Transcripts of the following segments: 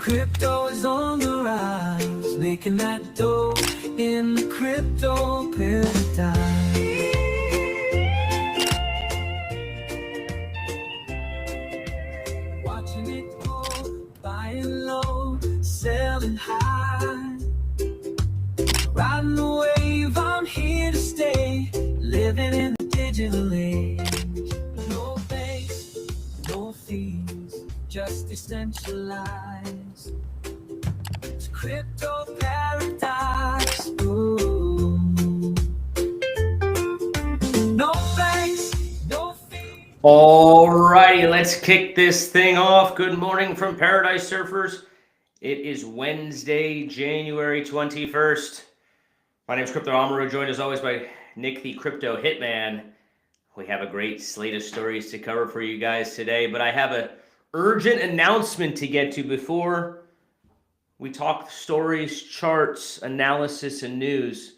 Crypto is on the rise, making that dough in the crypto paradise. Watching it go, buying low, selling high. Riding the wave, I'm here to stay, living in the digital age. No banks, no fees, just decentralized. It's crypto paradise. Ooh. No banks, no fees. Alrighty, let's kick this thing off. Good morning from Paradise Surfers. It is Wednesday, January 21st. My name is Crypto Amaro, joined as always by Nick, the Crypto Hitman. We have a great slate of stories to cover for you guys today, but I have an urgent announcement to get to before we talk stories, charts, analysis, and news.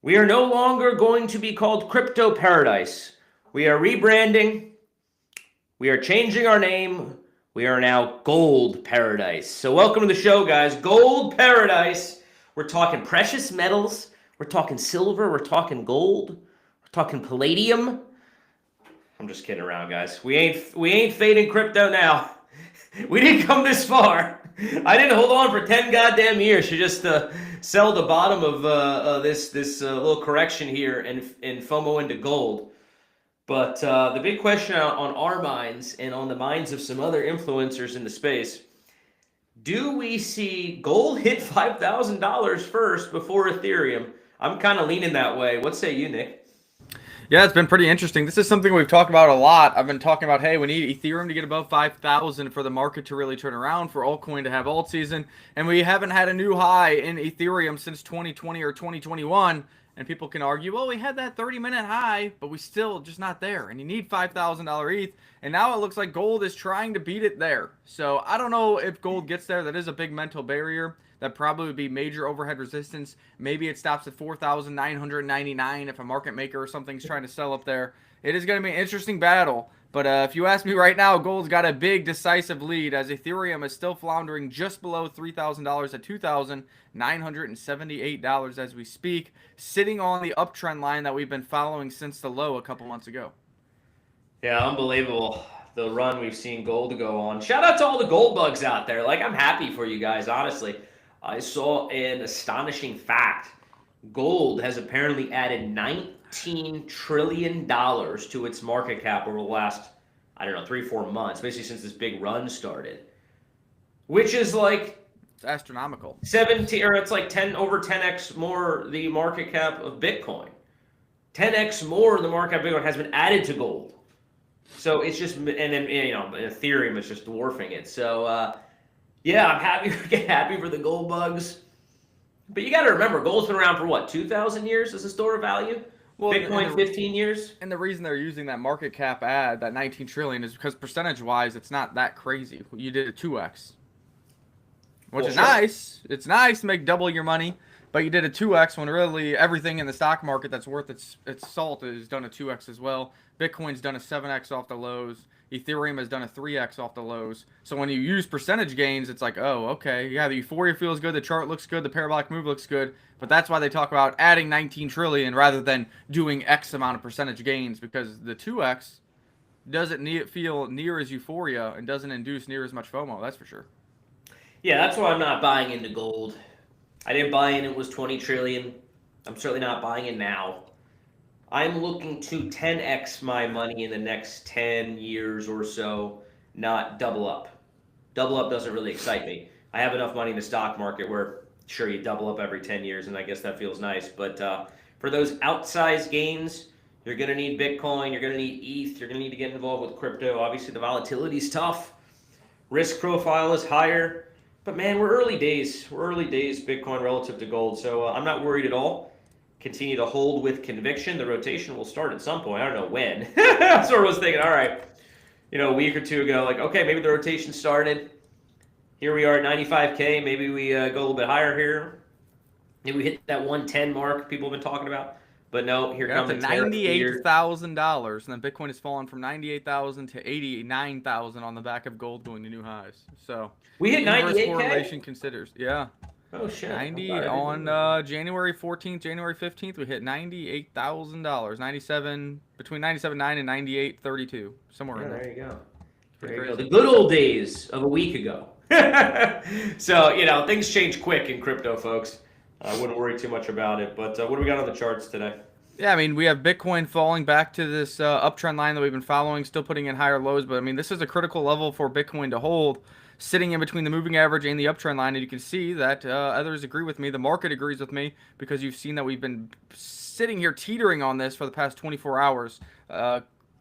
We are no longer going to be called Crypto Paradise. We are rebranding. We are changing our name. We are now Gold Paradise. So welcome to the show, guys. Gold Paradise. We're talking precious metals. We're talking silver. We're talking gold. We're talking palladium. I'm just kidding around, guys. We ain't fading crypto now. We didn't come this far. I didn't hold on for 10 goddamn years to just sell the bottom of this little correction here and FOMO into gold. But the big question on our minds and on the minds of some other influencers in the space, do we see gold hit $5,000 first before Ethereum? I'm kind of leaning that way. What say you, Nick? Yeah, it's been pretty interesting. This is something we've talked about a lot. I've been talking about, hey, we need Ethereum to get above 5,000 for the market to really turn around, for altcoin to have alt season. And we haven't had a new high in Ethereum since 2020 or 2021. And people can argue, well, we had that 30-minute high, but we still just not there. And you need $5,000 ETH. And now it looks like gold is trying to beat it there. So I don't know if gold gets there. That is a big mental barrier. That probably would be major overhead resistance. Maybe it stops at 4,999 if a market maker or something's trying to sell up there. It is going to be an interesting battle. But if you ask me right now, gold's got a big decisive lead as Ethereum is still floundering just below $3,000 at $2,978 as we speak, sitting on the uptrend line that we've been following since the low a couple months ago. Yeah, unbelievable. The run we've seen gold go on. Shout out to all the gold bugs out there. Like, I'm happy for you guys, honestly. I saw an astonishing fact. Gold has apparently added $19 trillion to its market cap over the last, 3-4 months, basically since this big run started. Which is like, it's astronomical. 17, or it's like 10x more the market cap of Bitcoin. 10x more the market cap of Bitcoin has been added to gold. So it's just, and then, Ethereum is just dwarfing it. So, yeah, I'm happy for the gold bugs. But you got to remember, gold's been around for what, 2,000 years as a store of value? Well, Bitcoin, 15 years? And the reason they're using that market cap ad, that 19 trillion, is because percentage-wise, it's not that crazy. You did a 2x, which is nice. It's nice to make double your money, but you did a 2x when really everything in the stock market that's worth its salt is done a 2x as well. Bitcoin's done a 7x off the lows. Ethereum has done a 3x off the lows. So when you use percentage gains, it's like, oh, okay, yeah, the euphoria feels good, the chart looks good, the parabolic move looks good, but that's why they talk about adding 19 trillion rather than doing X amount of percentage gains, because the 2x doesn't feel near as euphoria and doesn't induce near as much FOMO, that's for sure. Yeah, that's why I'm not buying into gold. I didn't buy in, it was 20 trillion. I'm certainly not buying in now. I'm looking to 10x my money in the next 10 years or so, not double up. Double up doesn't really excite me. I have enough money in the stock market where, sure, you double up every 10 years, and I guess that feels nice. But for those outsized gains, you're going to need Bitcoin, you're going to need ETH, you're going to need to get involved with crypto. Obviously, the volatility is tough. Risk profile is higher. But, man, we're early days. We're early days, Bitcoin relative to gold. So I'm not worried at all. Continue to hold with conviction. The rotation will start at some point. I don't know when. I sort of was thinking, all right, a week or two ago, like, okay, maybe the rotation started. Here we are at 95K. Maybe we go a little bit higher here. Maybe we hit that 110 mark people have been talking about. But no, here Got comes to the tariff fear. $98,000, and then Bitcoin has fallen from 98,000 to 89,000 on the back of gold going to new highs. So We hit inverse 98K? correlation considers. Yeah. Oh, shit. 90 on January 14th, January 15th, we hit $98,000. 97, between 97.9 and 98.32, somewhere in there. There you go. Pretty There you go. crazy. The good old days of a week ago. So, things change quick in crypto, folks. I wouldn't worry too much about it. But what do we got on the charts today? Yeah, I mean, we have Bitcoin falling back to this uptrend line that we've been following, still putting in higher lows. But, I mean, this is a critical level for Bitcoin to hold, sitting in between the moving average and the uptrend line. And you can see that others agree with me. The market agrees with me because you've seen that we've been sitting here teetering on this for the past 24 hours,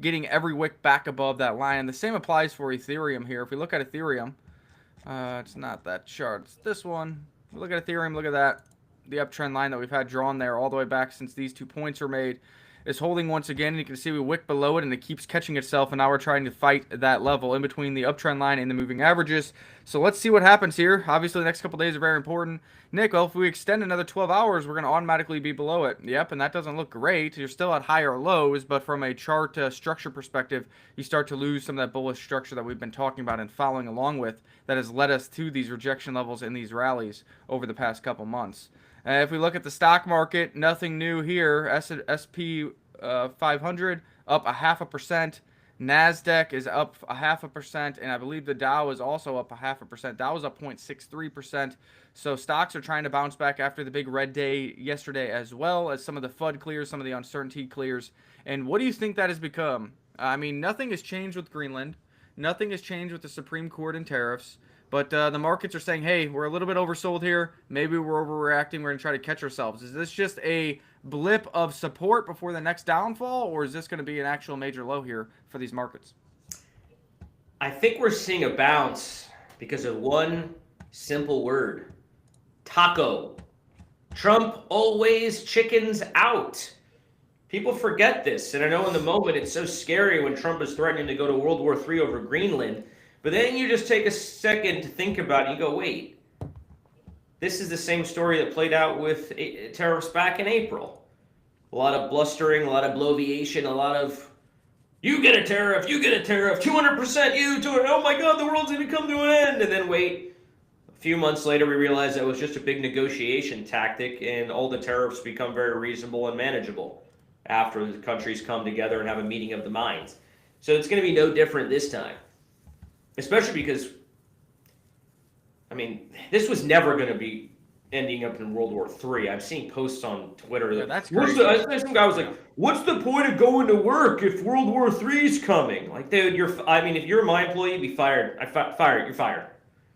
getting every wick back above that line. And the same applies for Ethereum here. If we look at Ethereum, it's not that chart. It's this one. If we look at Ethereum, look at that. The uptrend line that we've had drawn there all the way back since these 2 points were made is holding once again. And you can see we wick below it and it keeps catching itself. And now we're trying to fight that level in between the uptrend line and the moving averages. So let's see what happens here. Obviously, the next couple days are very important. Nick, well, if we extend another 12 hours, we're going to automatically be below it. Yep, and that doesn't look great. You're still at higher lows, but from a chart structure perspective, you start to lose some of that bullish structure that we've been talking about and following along with that has led us to these rejection levels in these rallies over the past couple months. If we look at the stock market, nothing new here. SP 500 up 0.5%. NASDAQ is up 0.5%, and I believe the Dow is also up 0.5%. Dow is up 0.63%. So stocks are trying to bounce back after the big red day yesterday, as well as some of the FUD clears, some of the uncertainty clears. And what do you think that has become? I mean, nothing has changed with Greenland. Nothing has changed with the Supreme Court and tariffs. But the markets are saying, hey, we're a little bit oversold here. Maybe we're overreacting. We're going to try to catch ourselves. Is this just a blip of support before the next downfall, or is this going to be an actual major low here for these markets? I think we're seeing a bounce because of one simple word: taco. Trump always chickens out. People forget this, and I know in the moment it's so scary when Trump is threatening to go to World War III over Greenland. But then you just take a second to think about it. You go, wait, this is the same story that played out with tariffs back in April. A lot of blustering, a lot of bloviation, a lot of, you get a tariff, 200%, you, 200, oh my God, the world's going to come to an end. And then wait, a few months later, we realize that was just a big negotiation tactic, and all the tariffs become very reasonable and manageable after the countries come together and have a meeting of the minds. So it's going to be no different this time. Especially because, I mean, this was never going to be ending up in World War III. I'm seeing posts on Twitter. Yeah, that's crazy. Some guy was like, what's the point of going to work if World War III is coming? Like, dude, if you're my employee, you'd be fired. You're fired.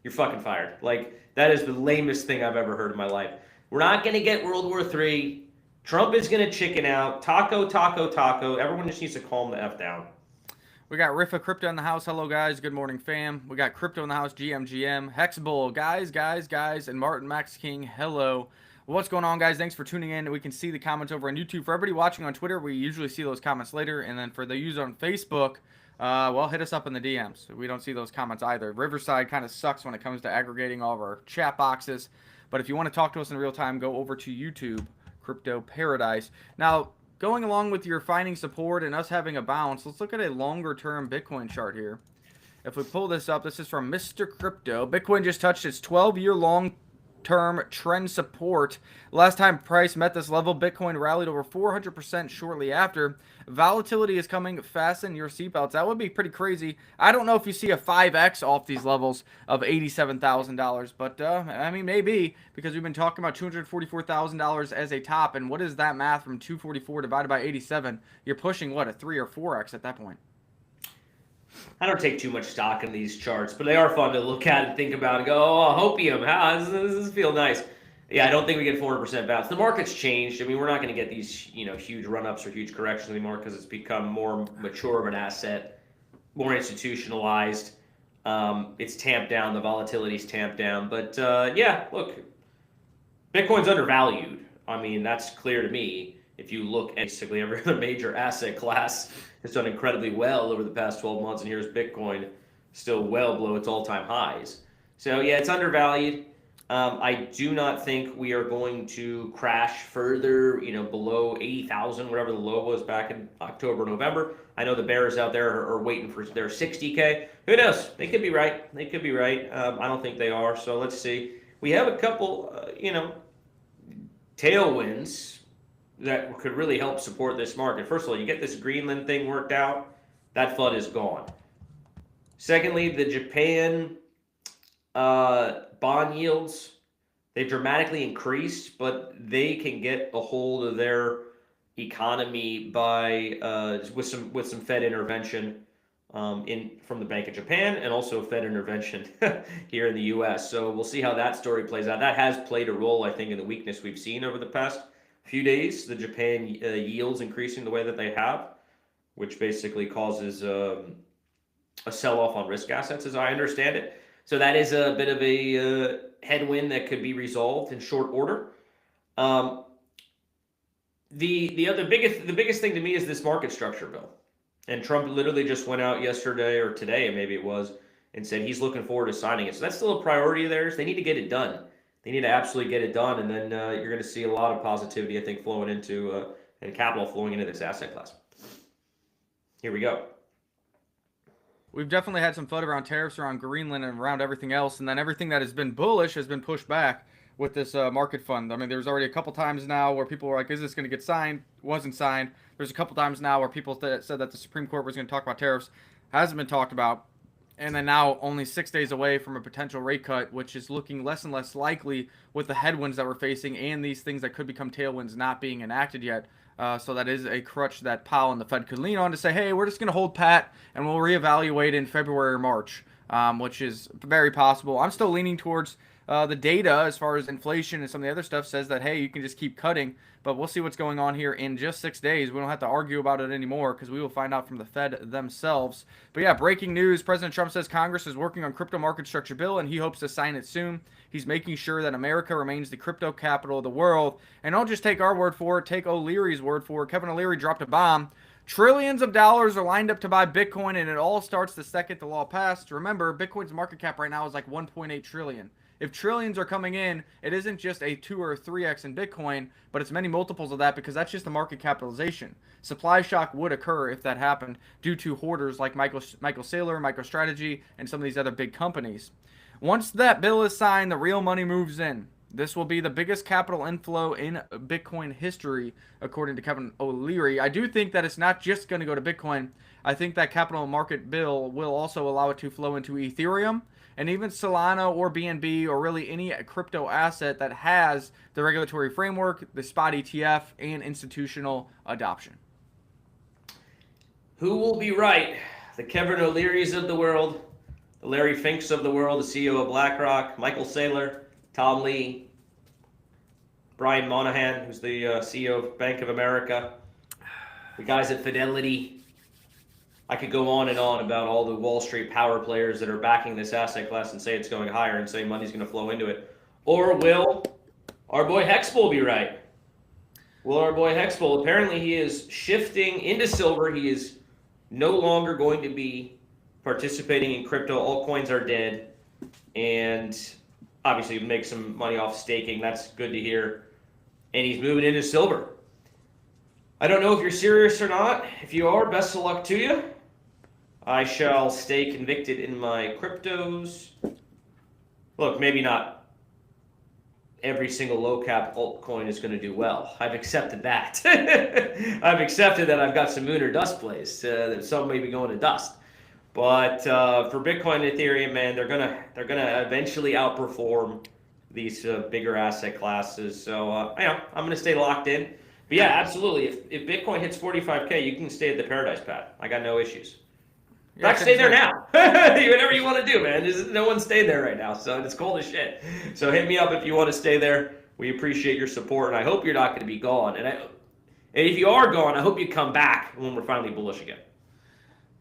You're fucking fired. Like, that is the lamest thing I've ever heard in my life. We're not going to get World War III. Trump is going to chicken out. Taco. Everyone just needs to calm the F down. We got Riffa Crypto in the house. Hello, guys. Good morning, fam. We got Crypto in the house, GM, Hexbull, guys, and Martin Max King. Hello. What's going on, guys? Thanks for tuning in. We can see the comments over on YouTube. For everybody watching on Twitter, we usually see those comments later. And then for the user on Facebook, well, hit us up in the DMs. We don't see those comments either. Riverside kind of sucks when it comes to aggregating all of our chat boxes. But if you want to talk to us in real time, go over to YouTube, Crypto Paradise. Now, going along with your finding support and us having a bounce, let's look at a longer-term Bitcoin chart here. If we pull this up, this is from Mr. Crypto. Bitcoin just touched its 12-year long-term trend support. Last time price met this level, Bitcoin rallied over 400% shortly after. Volatility is coming. Fasten your seatbelts. That would be pretty crazy. I don't know if you see a 5x off these levels of $87,000, but I mean, maybe, because we've been talking about $244,000 as a top, and what is that math from 244 divided by 87? You're pushing, what, a 3 or 4x at that point? I don't take too much stock in these charts, but they are fun to look at and think about and go, oh, hopium, how does this feel nice? Yeah, I don't think we get 400% bounce. The market's changed. I mean, we're not going to get these, huge run-ups or huge corrections anymore because it's become more mature of an asset, more institutionalized. It's tamped down. The volatility's tamped down. But, yeah, look, Bitcoin's undervalued. I mean, that's clear to me. If you look at basically every other major asset class, it's done incredibly well over the past 12 months, and here's Bitcoin still well below its all-time highs. So, yeah, it's undervalued. I do not think we are going to crash further, below 80,000, whatever the low was back in October, November. I know the bears out there are waiting for their 60K. Who knows? They could be right. They could be right. I don't think they are. So let's see. We have a couple, tailwinds that could really help support this market. First of all, you get this Greenland thing worked out, that FUD is gone. Secondly, the Japan bond yields, they've dramatically increased, but they can get a hold of their economy by with some Fed intervention from the Bank of Japan, and also Fed intervention here in the U.S. So we'll see how that story plays out. That has played a role, I think, in the weakness we've seen over the past few days. The Japan yields increasing the way that they have, which basically causes a sell-off on risk assets, as I understand it. So that is a bit of a headwind that could be resolved in short order. The biggest thing to me is this market structure bill. And Trump literally just went out yesterday or today, maybe it was, and said he's looking forward to signing it. So that's still a priority of theirs. They need to get it done. They need to absolutely get it done, and then you're going to see a lot of positivity, I think, flowing into and capital flowing into this asset class. Here we go. We've definitely had some FUD around tariffs, around Greenland, and around everything else, and then everything that has been bullish has been pushed back with this market fund. I mean, there's already a couple times now where people were like, is this going to get signed? Wasn't signed. There's a couple times now where people said that the Supreme Court was going to talk about tariffs. Hasn't been talked about. And then now only 6 days away from a potential rate cut, which is looking less and less likely with the headwinds that we're facing and these things that could become tailwinds not being enacted yet. So that is a crutch that Powell and the Fed could lean on to say, hey, we're just going to hold pat and we'll reevaluate in February or March, which is very possible. I'm still leaning towards the data as far as inflation and some of the other stuff says that, hey, you can just keep cutting, but we'll see what's going on here in just 6 days. We don't have to argue about it anymore because we will find out from the Fed themselves. But yeah, breaking news. President Trump says Congress is working on crypto market structure bill and he hopes to sign it soon. He's making sure that America remains the crypto capital of the world. And don't just take our word for it, take O'Leary's word for it. Kevin O'Leary dropped a bomb. Trillions of dollars are lined up to buy Bitcoin, and it all starts the second the law passed. Remember, Bitcoin's market cap right now is like 1.8 trillion. If trillions are coming in, it isn't just a 2 or 3x in Bitcoin, but it's many multiples of that because that's just the market capitalization. Supply shock would occur if that happened due to hoarders like Michael Saylor, MicroStrategy, and some of these other big companies. Once that bill is signed, the real money moves in. This will be the biggest capital inflow in Bitcoin history, according to Kevin O'Leary. I do think that it's not just going to go to Bitcoin. I think that capital market bill will also allow it to flow into Ethereum and even Solana or BNB or really any crypto asset that has the regulatory framework, the spot ETF, and institutional adoption. Who will be right? The Kevin O'Learys of the world, the Larry Finks of the world, the CEO of BlackRock, Michael Saylor, Tom Lee, Brian Moynihan, who's the CEO of Bank of America, the guys at Fidelity. I could go on and on about all the Wall Street power players that are backing this asset class and say it's going higher and say money's going to flow into it. Or will our boy Hexbull be right? Will our boy Hexbull, apparently he is shifting into silver. He is no longer going to be participating in crypto. Altcoins are dead. And obviously make some money off staking. That's good to hear. And he's moving into silver. I don't know if you're serious or not. If you are, best of luck to you. I shall stay convicted in my cryptos. Look, maybe not every single low cap altcoin is going to do well. I've accepted that. I've accepted that I've got some moon or dust plays. That some may be going to dust. But for Bitcoin and Ethereum, man, they're gonna eventually outperform these bigger asset classes. So I'm gonna stay locked in. But yeah, absolutely. If Bitcoin hits 45K, you can stay at the Paradise Pad. I got no issues. In fact, stay there now. Whatever you want to do, man. There's no one staying there right now, so it's cold as shit. So hit me up if you want to stay there. We appreciate your support, and I hope you're not going to be gone. And if you are gone, I hope you come back when we're finally bullish again.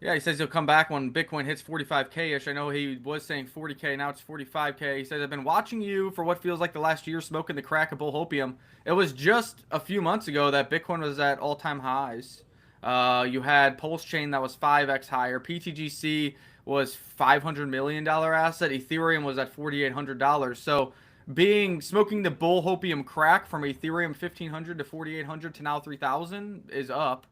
Yeah, he says he'll come back when Bitcoin hits 45K-ish. I know he was saying 40K, now it's 45K. He says, I've been watching you for what feels like the last year smoking the crack of bullhopium. It was just a few months ago that Bitcoin was at all-time highs. You had Pulse Chain that was 5x higher. PTGC was $500 million asset. Ethereum was at $4,800. So Smoking the bull hopium crack from Ethereum 1500 to 4800 to now 3000 is up.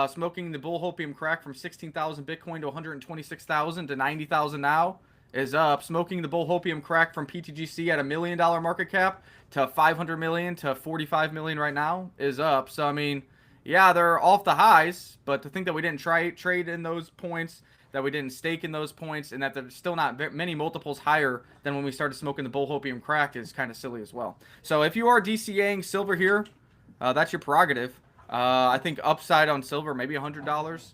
Smoking the bull hopium crack from 16,000 Bitcoin to 126,000 to 90,000 now is up. Smoking the bull hopium crack from PTGC at $1 million market cap to 500 million to 45 million right now is up. So I mean, yeah, they're off the highs, but to think that we didn't trade in those points, that we didn't stake in those points, and that there's still not many multiples higher than when we started smoking the bull hopium crack is kind of silly as well. So if you are DCAing silver here, that's your prerogative. I think upside on silver, maybe $100.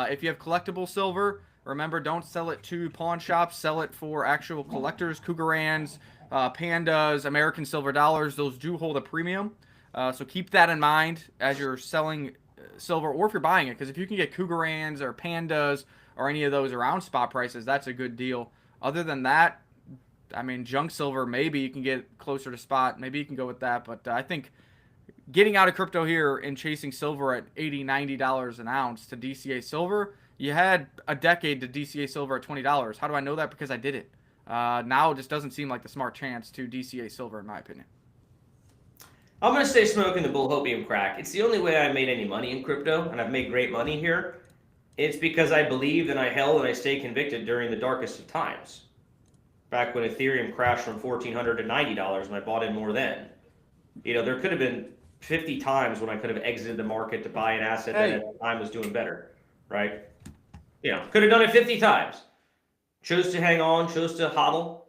If you have collectible silver, remember, don't sell it to pawn shops. Sell it for actual collectors, Cougarans, Pandas, American silver dollars. Those do hold a premium. So keep that in mind as you're selling silver, or if you're buying it, because if you can get Cougarans or Pandas or any of those around spot prices, that's a good deal. Other than that, I mean, junk silver, maybe you can get closer to spot. Maybe you can go with that. But I think getting out of crypto here and chasing silver at $80, $90 an ounce to DCA silver, you had a decade to DCA silver at $20. How do I know that? Because I did it. Now it just doesn't seem like the smart chance to DCA silver, in my opinion. I'm going to stay smoking the bull hopium crack. It's the only way I made any money in crypto, and I've made great money here. It's because I believed and I held and I stayed convicted during the darkest of times. Back when Ethereum crashed from $1,400 to $90 and I bought in more then. You know, there could have been 50 times when I could have exited the market to buy an asset that at the time was doing better, right? You know, could have done it 50 times. Chose to hang on, chose to hodl.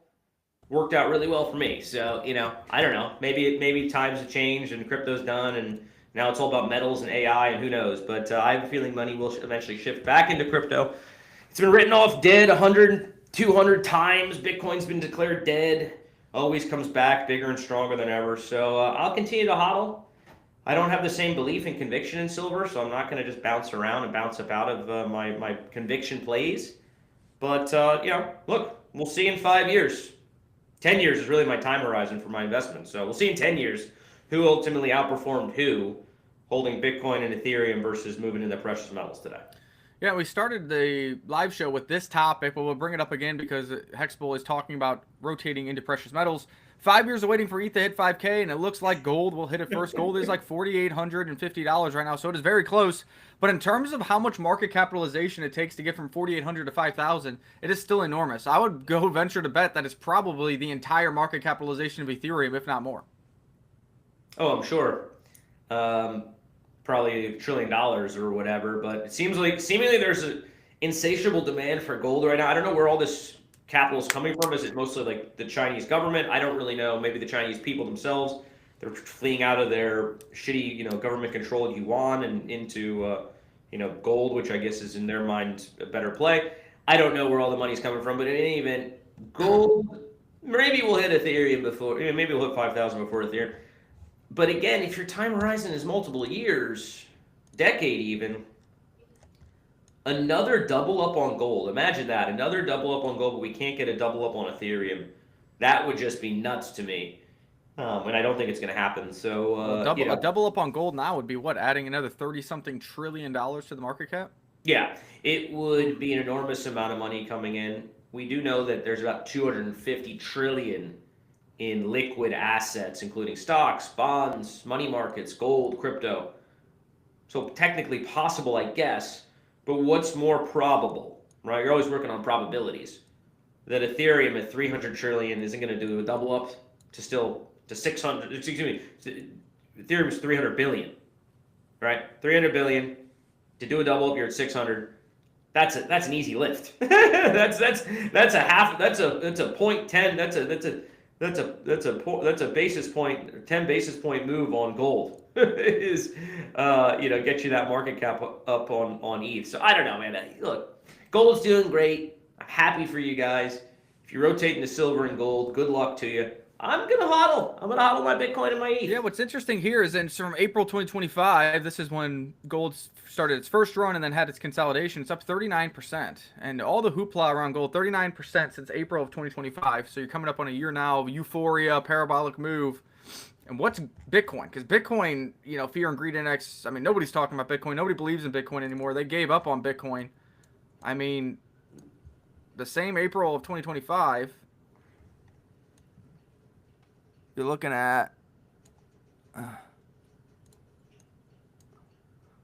Worked out really well for me. So, you know, I don't know. Maybe times have changed and crypto's done and now it's all about metals and AI and who knows. But I have a feeling money will eventually shift back into crypto. It's been written off dead 100, 200 times. Bitcoin's been declared dead. Always comes back bigger and stronger than ever. So I'll continue to hodl. I don't have the same belief and conviction in silver, so I'm not going to just bounce around and bounce up out of my conviction plays. But, you know, look, we'll see in 5 years. 10 years is really my time horizon for my investment. So we'll see in 10 years who ultimately outperformed who, holding Bitcoin and Ethereum versus moving into precious metals today. Yeah, we started the live show with this topic, but we'll bring it up again because Hexbull is talking about rotating into precious metals. 5 years of waiting for ETH to hit 5K, and it looks like gold will hit it first. Gold is like $4,850 right now, so it is very close. But in terms of how much market capitalization it takes to get from 4,800 to 5,000, it is still enormous. I would go venture to bet that it's probably the entire market capitalization of Ethereum, if not more. Oh, I'm sure. Probably $1 trillion or whatever, but it seems like seemingly there's an insatiable demand for gold right now. I don't know where all this capital is coming from. Is it mostly like the Chinese government? I don't really know. Maybe the Chinese people themselves. They're fleeing out of their shitty, you know, government-controlled yuan and into, you know, gold, which I guess is in their mind a better play. I don't know where all the money's coming from, but in any event, gold, maybe we'll hit Ethereum before, you know, maybe we'll hit 5,000 before Ethereum. But again, if your time horizon is multiple years, decade even, another double up on gold. Imagine that, another double up on gold, but we can't get a double up on Ethereum. That would just be nuts to me. And I don't think it's going to happen. So a double up on gold now would be what? Adding another $30-something trillion to the market cap? Yeah, it would be an enormous amount of money coming in. We do know that there's about 250 trillion in liquid assets, including stocks, bonds, money markets, gold, crypto. So technically possible, I guess. But what's more probable, right? You're always working on probabilities. That Ethereum at 300 trillion isn't going to do a double up to 600. Excuse me. Ethereum is 300 billion, right? 300 billion to do a double up. You're at 600. That's an easy lift. that's a half. That's a 0.10. That's a basis point, 10 basis point move on gold. Is get you that market cap up on ETH. So I don't know, man. Look, gold's doing great. I'm happy for you guys. If you're rotating to silver and gold, good luck to you. I'm gonna hodl. I'm gonna hodl my Bitcoin and my ETH. Yeah, what's interesting here is then from April 2025, this is when gold started its first run and then had its consolidation. It's up 39%, and all the hoopla around gold, 39% since April of 2025. So you're coming up on a year now, euphoria, parabolic move. And what's Bitcoin? Because Bitcoin, you know, fear and greed index. I mean, nobody's talking about Bitcoin. Nobody believes in Bitcoin anymore. They gave up on Bitcoin. I mean, the same April of 2025. you're looking at. I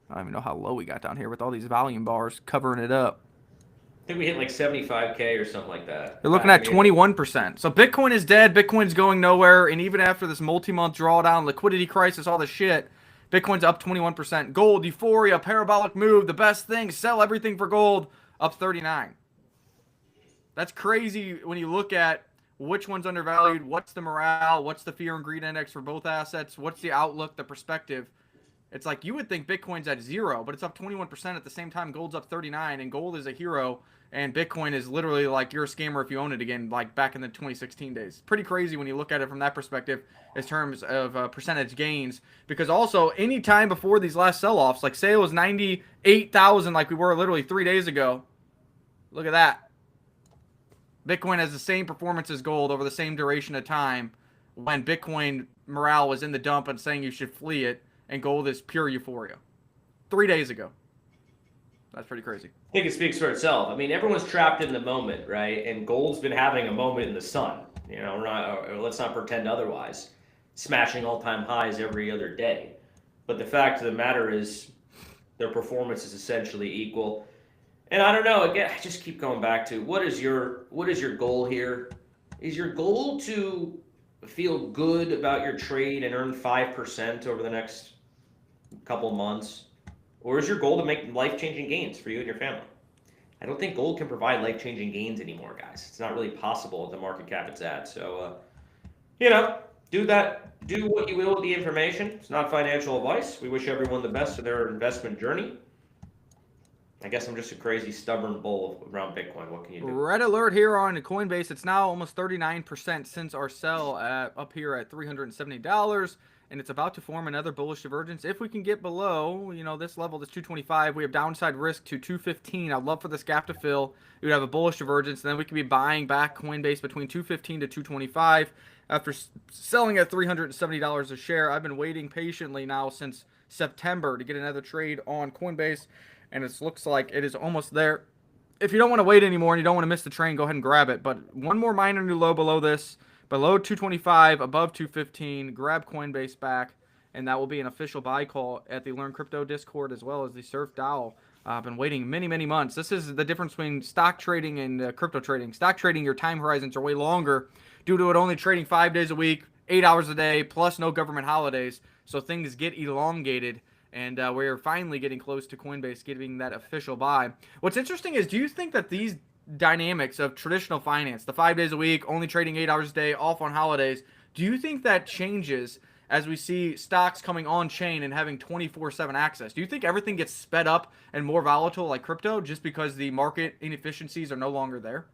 don't even know how low we got down here with all these volume bars covering it up. I think we hit like 75K or something like that. You're looking at 21%. So Bitcoin is dead. Bitcoin's going nowhere. And even after this multi-month drawdown, liquidity crisis, all the shit, Bitcoin's up 21%. Gold, euphoria, parabolic move, the best thing, sell everything for gold, up 39. That's crazy when you look at which one's undervalued, what's the morale, what's the fear and greed index for both assets, what's the outlook, the perspective. It's like you would think Bitcoin's at 0, but it's up 21% at the same time. Gold's up 39, and gold is a hero, and Bitcoin is literally like you're a scammer if you own it again, like back in the 2016 days. Pretty crazy when you look at it from that perspective in terms of percentage gains. Because also, any time before these last sell-offs, like say it was 98,000 like we were literally 3 days ago. Look at that. Bitcoin has the same performance as gold over the same duration of time when Bitcoin morale was in the dump and saying you should flee it. And gold is pure euphoria. 3 days ago. That's pretty crazy. I think it speaks for itself. I mean, everyone's trapped in the moment, right? And gold's been having a moment in the sun. You know, let's not pretend otherwise. Smashing all-time highs every other day. But the fact of the matter is their performance is essentially equal. And I don't know, again, I just keep going back to what is your goal here? Is your goal to feel good about your trade and earn 5% over the next couple months, or is your goal to make life-changing gains for you and your family? I don't think gold can provide life-changing gains anymore, guys. It's not really possible at the market cap it's at. So, do what you will with the information. It's not financial advice. We wish everyone the best in their investment journey. I guess I'm just a crazy, stubborn bull around Bitcoin. What can you do? Red alert here on Coinbase. It's now almost 39% since our sell up here at $370. And it's about to form another bullish divergence. If we can get below, this level, this 225, we have downside risk to 215. I'd love for this gap to fill. We would have a bullish divergence, and then we could be buying back Coinbase between 215 to 225 after selling at $370 a share. I've been waiting patiently now since September to get another trade on Coinbase, and it looks like it is almost there. If you don't want to wait anymore and you don't want to miss the train, go ahead and grab it. But one more minor new low below this. Below 225, above 215, grab Coinbase back, and that will be an official buy call at the Learn Crypto Discord as well as the Surf DAO. I've been waiting many, many months. This is the difference between stock trading and crypto trading. Stock trading, your time horizons are way longer due to it only trading 5 days a week, 8 hours a day, plus no government holidays. So things get elongated, and we're finally getting close to Coinbase getting that official buy. What's interesting is, do you think that these dynamics of traditional finance, the 5 days a week, only trading 8 hours a day, off on holidays, do you think that changes as we see stocks coming on chain and having 24/7 access? Do you think everything gets sped up and more volatile like crypto just because the market inefficiencies are no longer there?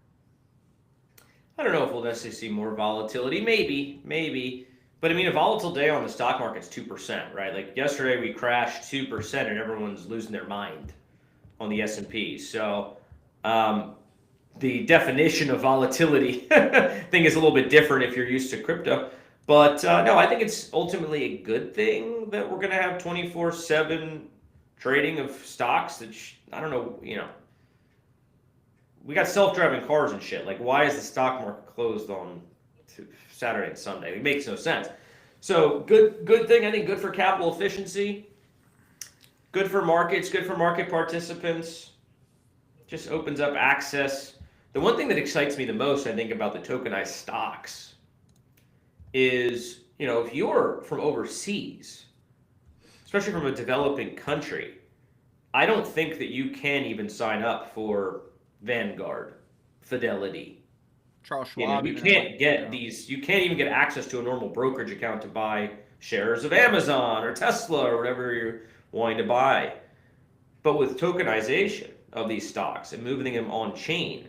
I don't know if we'll necessarily see more volatility. Maybe. But I mean, a volatile day on the stock market's 2%, right? Like yesterday we crashed 2% and everyone's losing their mind on the S&P. So, the definition of volatility I think is a little bit different if you're used to crypto. But no, I think it's ultimately a good thing that we're going to have 24/7 trading of stocks. That I don't know, we got self-driving cars and shit. Like, why is the stock market closed on Saturday and Sunday? It makes no sense. So good thing. I think good for capital efficiency, good for markets, good for market participants. Just opens up access. The one thing that excites me the most, I think, about the tokenized stocks is, if you're from overseas, especially from a developing country, I don't think that you can even sign up for Vanguard, Fidelity. Charles Schwab. You can't get these. You can't even get access to a normal brokerage account to buy shares of Amazon or Tesla or whatever you're wanting to buy. But with tokenization of these stocks and moving them on chain,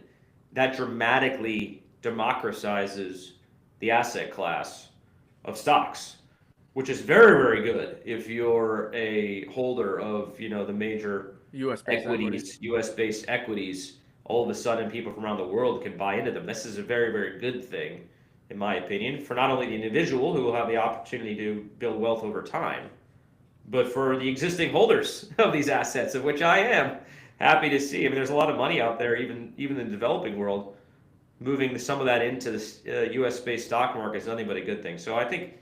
that dramatically democratizes the asset class of stocks, which is very, very good if you're a holder of, the major US-based equities. All of a sudden, people from around the world can buy into them. This is a very, very good thing, in my opinion, for not only the individual who will have the opportunity to build wealth over time, but for the existing holders of these assets, of which I am happy to see. I mean, there's a lot of money out there, even in the developing world, moving some of that into the U.S.-based stock market is nothing but a good thing. So I think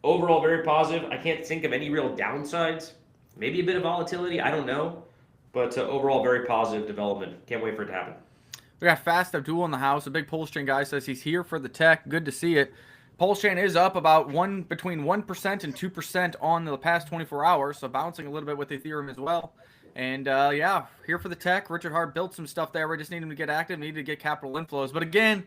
overall very positive. I can't think of any real downsides. Maybe a bit of volatility. I don't know. But overall very positive development. Can't wait for it to happen. We got Fast Abdul in the house. A big Pulse Chain guy says he's here for the tech. Good to see it. Pulse Chain is up about between 1% and 2% on the past 24 hours, so bouncing a little bit with Ethereum as well. And yeah, here for the tech. Richard Hart built some stuff there. We just need him to get active, need to get capital inflows. But again,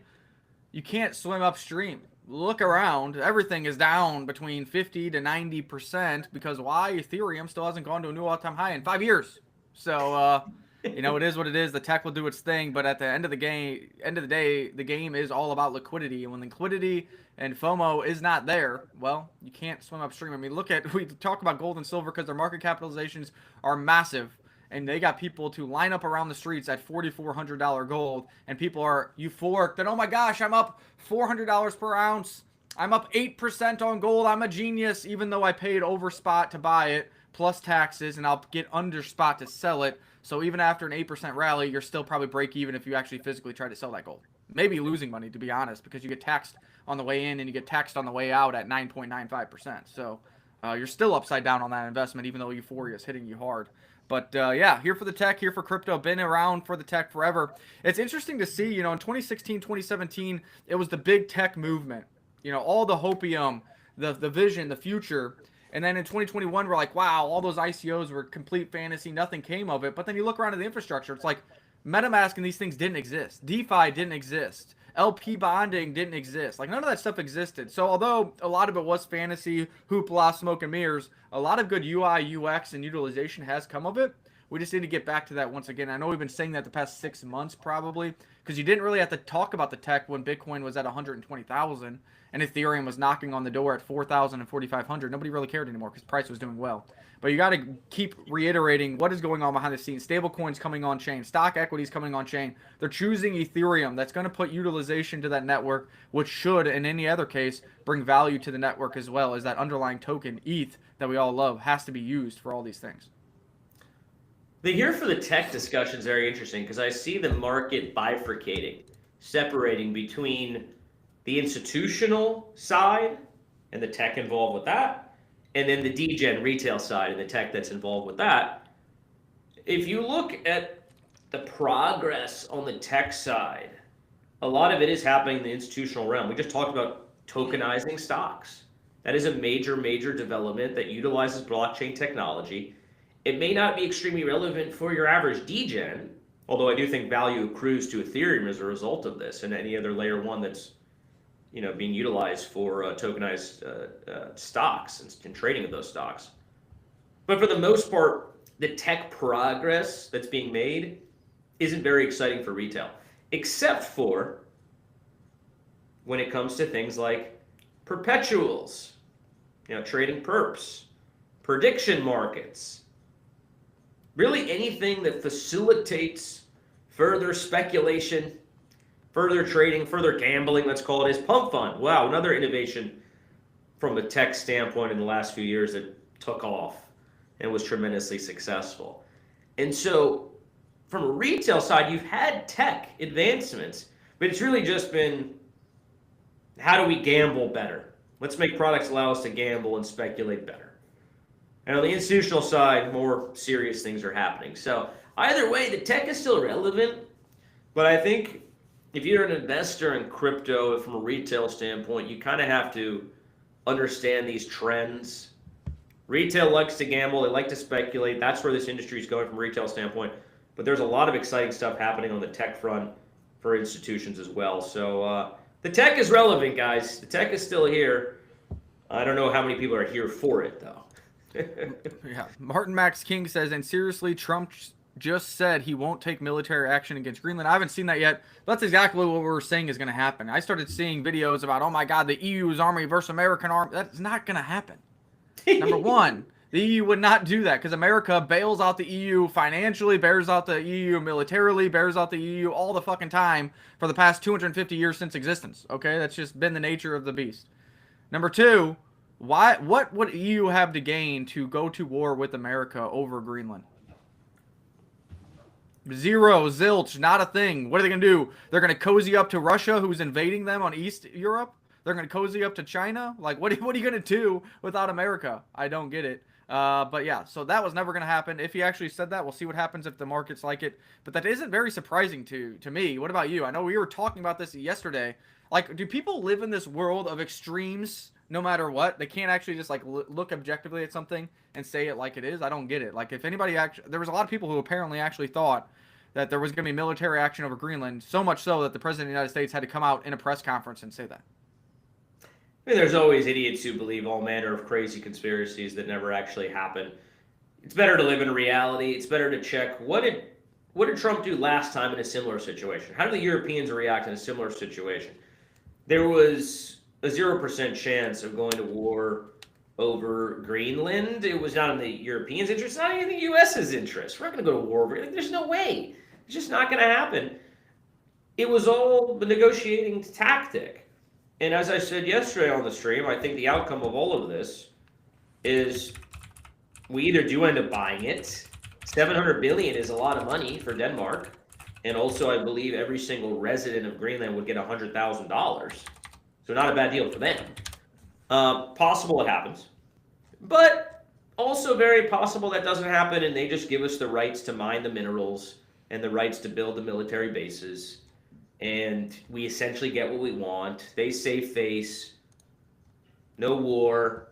you can't swim upstream. Look around. Everything is down between 50 to 90% because why? Ethereum still hasn't gone to a new all-time high in 5 years. So, you know, it is what it is. The tech will do its thing, but at the end of the day, the game is all about liquidity. And when liquidity and FOMO is not there, well, you can't swim upstream. I mean, we talk about gold and silver because their market capitalizations are massive, and they got people to line up around the streets at $4,400 gold, and people are euphoric that, oh my gosh, I'm up $400 per ounce. I'm up 8% on gold. I'm a genius, even though I paid over spot to buy it, plus taxes, and I'll get under spot to sell it. So even after an 8% rally, you're still probably break even if you actually physically try to sell that gold. Maybe losing money, to be honest, because you get taxed on the way in and you get taxed on the way out at 9.95%. So you're still upside down on that investment, even though euphoria is hitting you hard. But yeah, here for the tech, here for crypto, been around for the tech forever. It's interesting to see, you know, in 2016, 2017, it was the big tech movement. You know, all the hopium, the vision, the future. And then in 2021, we're like, wow, all those ICOs were complete fantasy. Nothing came of it. But then you look around at the infrastructure. It's like MetaMask and these things didn't exist. DeFi didn't exist. LP bonding didn't exist. Like, none of that stuff existed. So although a lot of it was fantasy, hoopla, smoke and mirrors, a lot of good UI, UX, and utilization has come of it. We just need to get back to that once again. I know we've been saying that the past 6 months probably, because you didn't really have to talk about the tech when Bitcoin was at 120,000 and Ethereum was knocking on the door at 4,000 and 4,500. Nobody really cared anymore because price was doing well. But you got to keep reiterating what is going on behind the scenes. Stable coins coming on chain, stock equities coming on chain. They're choosing Ethereum. That's going to put utilization to that network, which should, in any other case, bring value to the network as well as that underlying token, ETH, that we all love, has to be used for all these things. The here for the tech discussion is very interesting because I see the market bifurcating, separating between the institutional side and the tech involved with that, and then the degen retail side and the tech that's involved with that. If you look at the progress on the tech side, a lot of it is happening in the institutional realm. We just talked about tokenizing stocks. That is a major, major development that utilizes blockchain technology. It may not be extremely relevant for your average degen, although I do think value accrues to Ethereum as a result of this and any other layer one that's being utilized for tokenized stocks and trading of those stocks. But for the most part, the tech progress that's being made isn't very exciting for retail, except for when it comes to things like perpetuals, trading perps, prediction markets, really anything that facilitates further speculation, further trading, further gambling, let's call it, is pump fund. Wow, another innovation from a tech standpoint in the last few years that took off and was tremendously successful. And so from a retail side, you've had tech advancements, but it's really just been, how do we gamble better? Let's make products allow us to gamble and speculate better. And on the institutional side, more serious things are happening. So either way, the tech is still relevant, but I think if you're an investor in crypto from a retail standpoint, you kind of have to understand these trends. Retail likes to gamble, they like to speculate. That's where this industry is going from a retail standpoint. But there's a lot of exciting stuff happening on the tech front for institutions as well. So the tech is relevant, guys. The tech is still here. I don't know how many people are here for it, though. Yeah. Martin Max King says, and seriously, Trump just said he won't take military action against Greenland. I haven't seen that yet. That's exactly what we're saying is going to happen. I started seeing videos about, oh my God, the EU's army versus American army. That's not going to happen. Number one, the EU would not do that because America bails out the EU financially, bails out the EU militarily, bails out the EU all the fucking time for the past 250 years since existence. Okay, that's just been the nature of the beast. Number two, what would EU have to gain to go to war with America over Greenland? Zero, zilch, not a thing. What are they going to do? They're going to cozy up to Russia, who's invading them on East Europe? They're going to cozy up to China? Like, what are you going to do without America? I don't get it. But yeah, so that was never going to happen. If he actually said that, we'll see what happens if the markets like it. But that isn't very surprising to me. What about you? I know we were talking about this yesterday. Like, do people live in this world of extremes no matter what? They can't actually just like look objectively at something and say it like it is. I don't get it. Like, if anybody actually, there was a lot of people who apparently actually thought that there was going to be military action over Greenland, so much so that the president of the United States had to come out in a press conference and say that. I mean, there's always idiots who believe all manner of crazy conspiracies that never actually happen. It's better to live in reality. It's better to check what did Trump do last time in a similar situation? How did the Europeans react in a similar situation? There was a 0% chance of going to war over Greenland. It was not in the Europeans' interest, not in the U.S.'s interest. We're not going to go to war over it. There's no way. It's just not going to happen. It was all the negotiating tactic. And as I said yesterday on the stream, I think the outcome of all of this is we either do end up buying it. 700 billion is a lot of money for Denmark. And also, I believe every single resident of Greenland would get $100,000. So not a bad deal for them. Possible it happens. But also very possible that doesn't happen and they just give us the rights to mine the minerals and the rights to build the military bases. And we essentially get what we want. They save face, no war,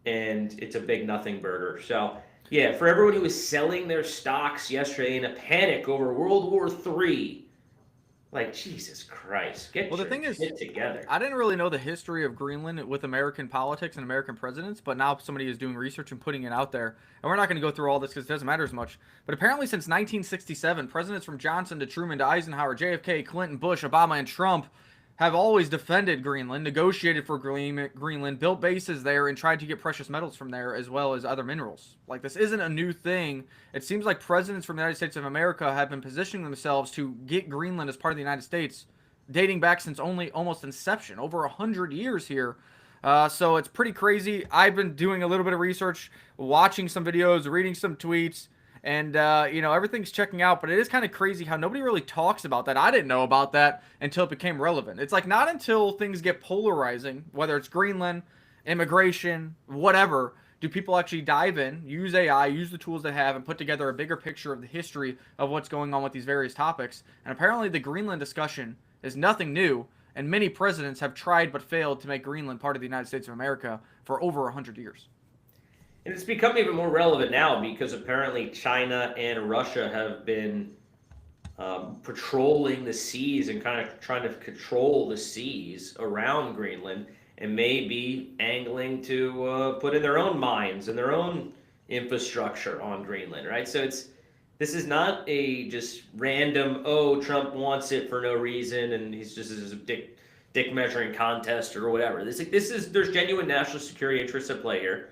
and it's a big nothing burger. So, yeah, for everyone who was selling their stocks yesterday in a panic over World War III, like, Jesus Christ, get your shit together. I didn't really know the history of Greenland with American politics and American presidents, but now somebody is doing research and putting it out there. And we're not going to go through all this because it doesn't matter as much. But apparently since 1967, presidents from Johnson to Truman to Eisenhower, JFK, Clinton, Bush, Obama, and Trump have always defended Greenland, negotiated for Greenland, built bases there, and tried to get precious metals from there as well as other minerals. Like, this isn't a new thing. It seems like presidents from the United States of America have been positioning themselves to get Greenland as part of the United States, dating back since only almost inception, over 100 years here. So it's pretty crazy. I've been doing a little bit of research, watching some videos, reading some tweets, and, everything's checking out, but it is kind of crazy how nobody really talks about that. I didn't know about that until it became relevant. It's like not until things get polarizing, whether it's Greenland, immigration, whatever, do people actually dive in, use AI, use the tools they have, and put together a bigger picture of the history of what's going on with these various topics. And apparently the Greenland discussion is nothing new, and many presidents have tried but failed to make Greenland part of the United States of America for over 100 years. And it's become even more relevant now because apparently China and Russia have been patrolling the seas and kind of trying to control the seas around Greenland and maybe angling to put in their own mines and their own infrastructure on Greenland, right? So this is not a just random, Trump wants it for no reason and he's just a dick measuring contest or whatever. There's genuine national security interests at play here.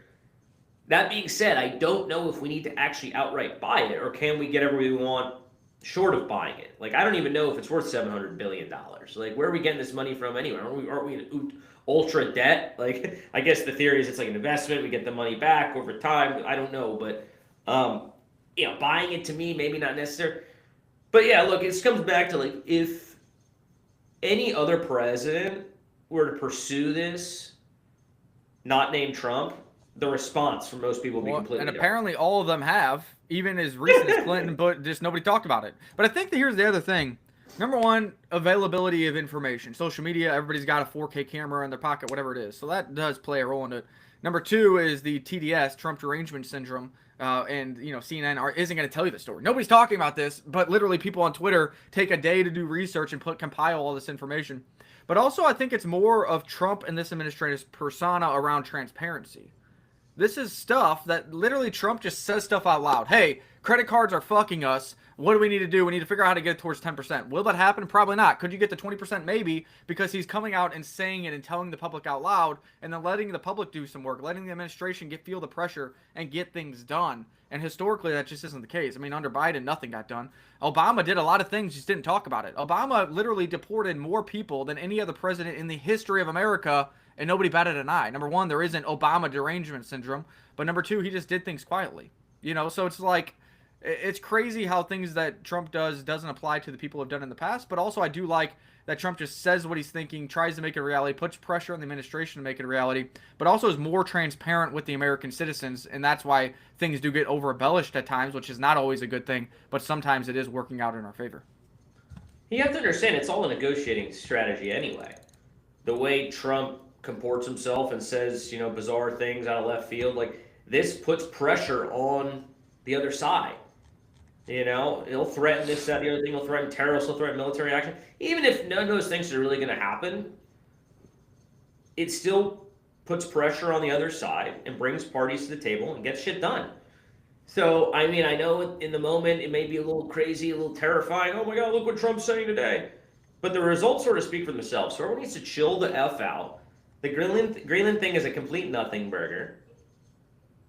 That being said, I don't know if we need to actually outright buy it, or can we get everything we want short of buying it? Like, I don't even know if it's worth $700 billion. Like, where are we getting this money from anyway? Aren't we in ultra debt? Like, I guess the theory is it's like an investment. We get the money back over time. I don't know, but, buying it to me, maybe not necessary. But yeah, look, it comes back to, like, if any other president were to pursue this, not named Trump, the response from most people would be completely different. Apparently all of them have, even as recent as Clinton, but just nobody talked about it. But I think that here's the other thing. Number one, availability of information. Social media, everybody's got a 4K camera in their pocket, whatever it is. So that does play a role in it. Number two is the TDS, Trump Derangement Syndrome. And CNN isn't going to tell you the story. Nobody's talking about this, but literally people on Twitter take a day to do research and compile all this information. But also I think it's more of Trump and this administration's persona around transparency. This is stuff that literally Trump just says stuff out loud. Hey, credit cards are fucking us. What do we need to do? We need to figure out how to get it towards 10%. Will that happen? Probably not. Could you get to 20%? Maybe, because he's coming out and saying it and telling the public out loud and then letting the public do some work, letting the administration feel the pressure and get things done. And historically, that just isn't the case. I mean, under Biden, nothing got done. Obama did a lot of things, just didn't talk about it. Obama literally deported more people than any other president in the history of America, and nobody batted an eye. Number one, there isn't Obama derangement syndrome. But number two, he just did things quietly. So it's like, It's crazy how things that Trump doesn't apply to the people who've done in the past. But also, I do like that Trump just says what he's thinking, tries to make it a reality, puts pressure on the administration to make it a reality, but also is more transparent with the American citizens. And that's why things do get over embellished at times, which is not always a good thing, but sometimes it is working out in our favor. You have to understand it's all a negotiating strategy anyway. The way Trump comports himself and says, bizarre things out of left field, like this puts pressure on the other side. He'll threaten this, that, the other thing. He'll threaten terrorists. He'll threaten military action. Even if none of those things are really going to happen, it still puts pressure on the other side and brings parties to the table and gets shit done. So, I know in the moment it may be a little crazy, a little terrifying. Oh my God, look what Trump's saying today. But the results sort of speak for themselves. So everyone needs to chill the F out. The Greenland thing is a complete nothing burger.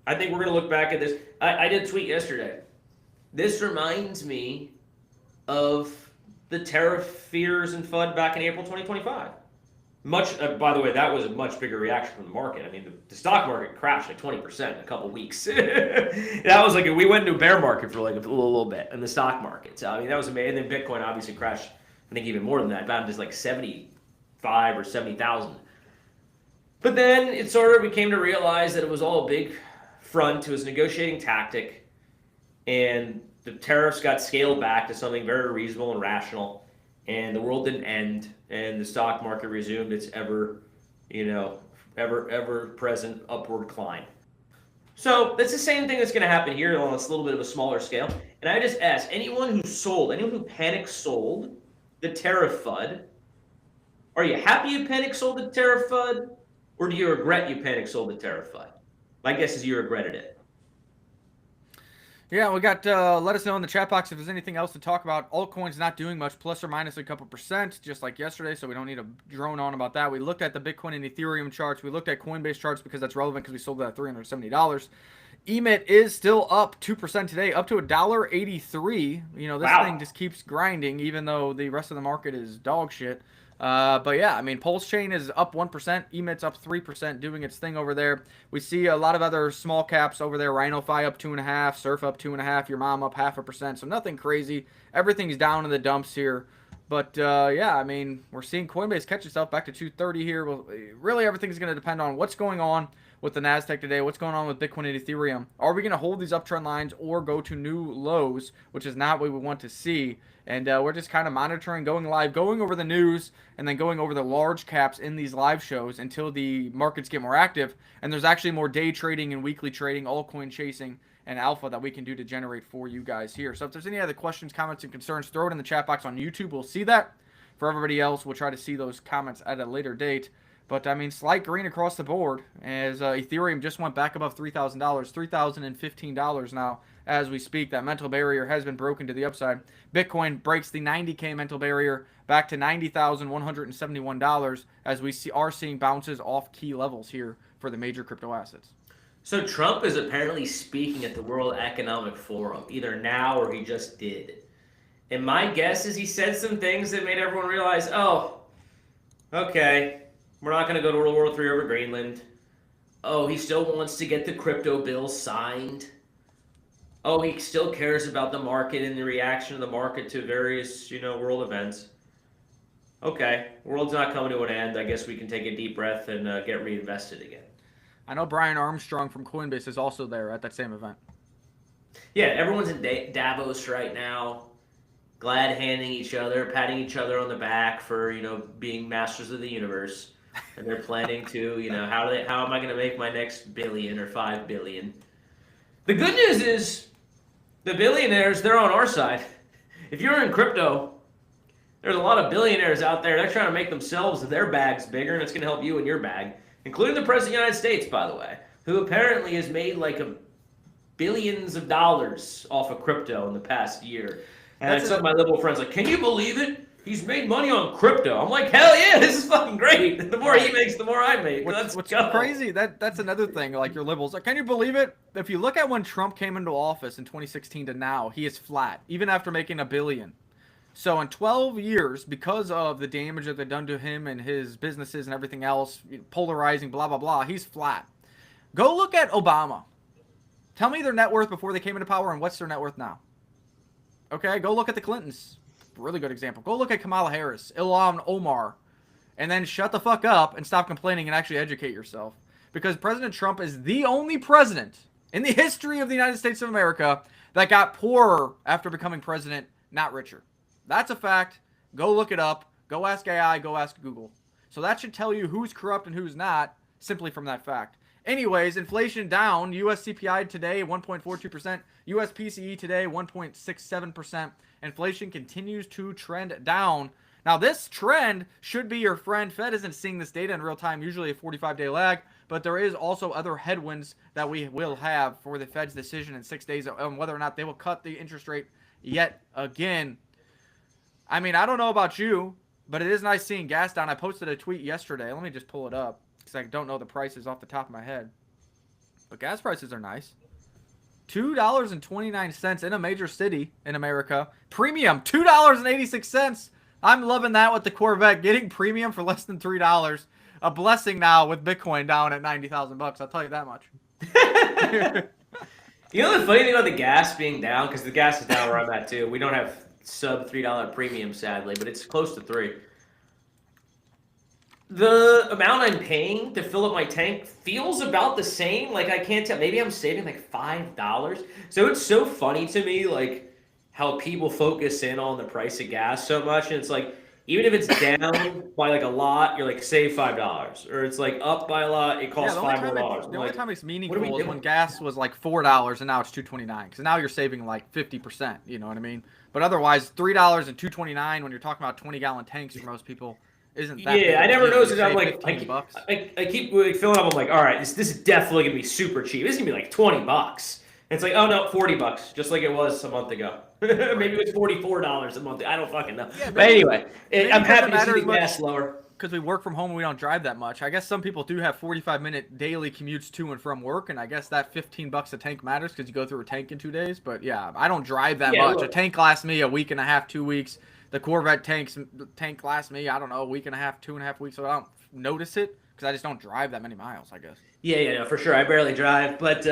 I think we're going to look back at this. I did a tweet yesterday. This reminds me of the tariff fears and FUD back in April 2025. By the way, that was a much bigger reaction from the market. The stock market crashed like 20% in a couple weeks. That was we went into a bear market for like a little bit in the stock market. So, that was amazing. And then Bitcoin obviously crashed, I think even more than that, down to like 75 or 70,000. But then it sort of became to realize that it was all a big front. It was a negotiating tactic. And the tariffs got scaled back to something very reasonable and rational, and the world didn't end, and the stock market resumed its ever present upward climb. So that's the same thing that's going to happen here on this little bit of a smaller scale. And I just ask anyone who panic sold the tariff FUD, are you happy you panic sold the tariff FUD, or do you regret you panic sold the tariff FUD? My guess is you regretted it. Yeah, we got, let us know in the chat box if there's anything else to talk about. Altcoins not doing much, plus or minus a couple percent, just like yesterday, so we don't need to drone on about that. We looked at the Bitcoin and Ethereum charts. We looked at Coinbase charts because that's relevant because we sold it at $370. EMIT is still up 2% today, up to $1.83. This thing just keeps grinding, even though the rest of the market is dog shit. But yeah, Pulse Chain is up 1%, EMIT's up 3%, doing its thing over there. We see a lot of other small caps over there. RhinoFi up 2.5%, Surf up 2.5%, your mom up 0.5%. So nothing crazy. Everything's down in the dumps here. But yeah, we're seeing Coinbase catch itself back to 230 here. Well, really, everything's going to depend on what's going on with the Nasdaq today, what's going on with Bitcoin and Ethereum. Are we going to hold these uptrend lines or go to new lows, which is not what we want to see? And we're just kind of monitoring, going live, going over the news, and then going over the large caps in these live shows until the markets get more active. And there's actually more day trading and weekly trading, altcoin chasing, and alpha that we can do to generate for you guys here. So if there's any other questions, comments, and concerns, throw it in the chat box on YouTube. We'll see that. For everybody else, we'll try to see those comments at a later date. But, slight green across the board as Ethereum just went back above $3,000, $3,015 now as we speak. That mental barrier has been broken to the upside. Bitcoin breaks the 90K mental barrier back to $90,171 as we are seeing bounces off key levels here for the major crypto assets. So Trump is apparently speaking at the World Economic Forum, either now or he just did. And my guess is he said some things that made everyone realize, oh, okay, we're not going to go to World War III over Greenland. Oh, he still wants to get the crypto bill signed. Oh, he still cares about the market and the reaction of the market to various, world events. Okay, world's not coming to an end. I guess we can take a deep breath and get reinvested again. I know Brian Armstrong from Coinbase is also there at that same event. Yeah, everyone's in Davos right now, glad-handing each other, patting each other on the back for, being masters of the universe. And they're planning to, how am I going to make my next billion or 5 billion? The good news is the billionaires, they're on our side. If you're in crypto, there's a lot of billionaires out there. They're trying to make themselves and their bags bigger, and it's going to help you in your bag, including the President of the United States, by the way, who apparently has made billions of dollars off of crypto in the past year. And some of my liberal friends can you believe it? He's made money on crypto. I'm like, hell yeah, this is fucking great. The more he makes, the more I make. What's crazy, that's another thing, your liberals. Can you believe it? If you look at when Trump came into office in 2016 to now, he is flat, even after making $1 billion. So in 12 years, because of the damage that they've done to him and his businesses and everything else, polarizing, blah, blah, blah, he's flat. Go look at Obama. Tell me their net worth before they came into power and what's their net worth now. Okay, go look at the Clintons. Really good example. Go look at Kamala Harris, Ilhan Omar, and then shut the fuck up and stop complaining and actually educate yourself. Because President Trump is the only president in the history of the United States of America that got poorer after becoming president, not richer. That's a fact. Go look it up. Go ask AI. Go ask Google. So that should tell you who's corrupt and who's not, simply from that fact. Anyways, inflation down. U.S. CPI today, 1.42%. U.S. PCE today, 1.67%. Inflation continues to trend down. Now, this trend should be your friend. Fed isn't seeing this data in real time, usually a 45-day lag, but there is also other headwinds that we will have for the Fed's decision in 6 days on whether or not they will cut the interest rate yet again. I mean, I don't know about you, but it is nice seeing gas down. I posted a tweet yesterday. Let me just pull it up because I don't know the prices off the top of my head. But gas prices are nice. $2.29 in a major city in America. Premium, $2.86. I'm loving that with the Corvette. Getting premium for less than $3. A blessing now with Bitcoin down at $90,000. I'll tell you that much. You know the funny thing about the gas being down, because the gas is down where I'm at too. We don't have sub $3 premium, sadly, but it's close to $3. The amount I'm paying to fill up my tank feels about the same. Like, I can't tell. Maybe I'm saving like $5. So it's so funny to me, like, how people focus in on the price of gas so much. And it's like, even if it's down by like a lot, you're like, save $5. Or it's like up by a lot, it costs $5 more. The only time it's meaningful is when gas was like $4 and now it's $2.29. Because now you're saving like 50%. You know what I mean? But otherwise, $3 and $2.29 when you're talking about 20-gallon tanks for most people isn't that. Yeah, I never noticed it. I'm like, I keep like, filling up. I'm like, all right, this is definitely gonna be super cheap. This is gonna be like $20. And it's like, oh no, $40, just like it was a month ago. Maybe it was $44 a month. I don't fucking know. Yeah, but anyway, I'm happy to see the gas lower. Because we work from home and we don't drive that much. I guess some people do have 45-minute daily commutes to and from work, and I guess that $15 a tank matters because you go through a tank in 2 days. But yeah, I don't drive that much. A tank lasts me a week and a half, 2 weeks. The Corvette tank lasts me, I don't know, a week and a half, 2.5 weeks. So I don't notice it because I just don't drive that many miles, I guess. Yeah, no, for sure. I barely drive, but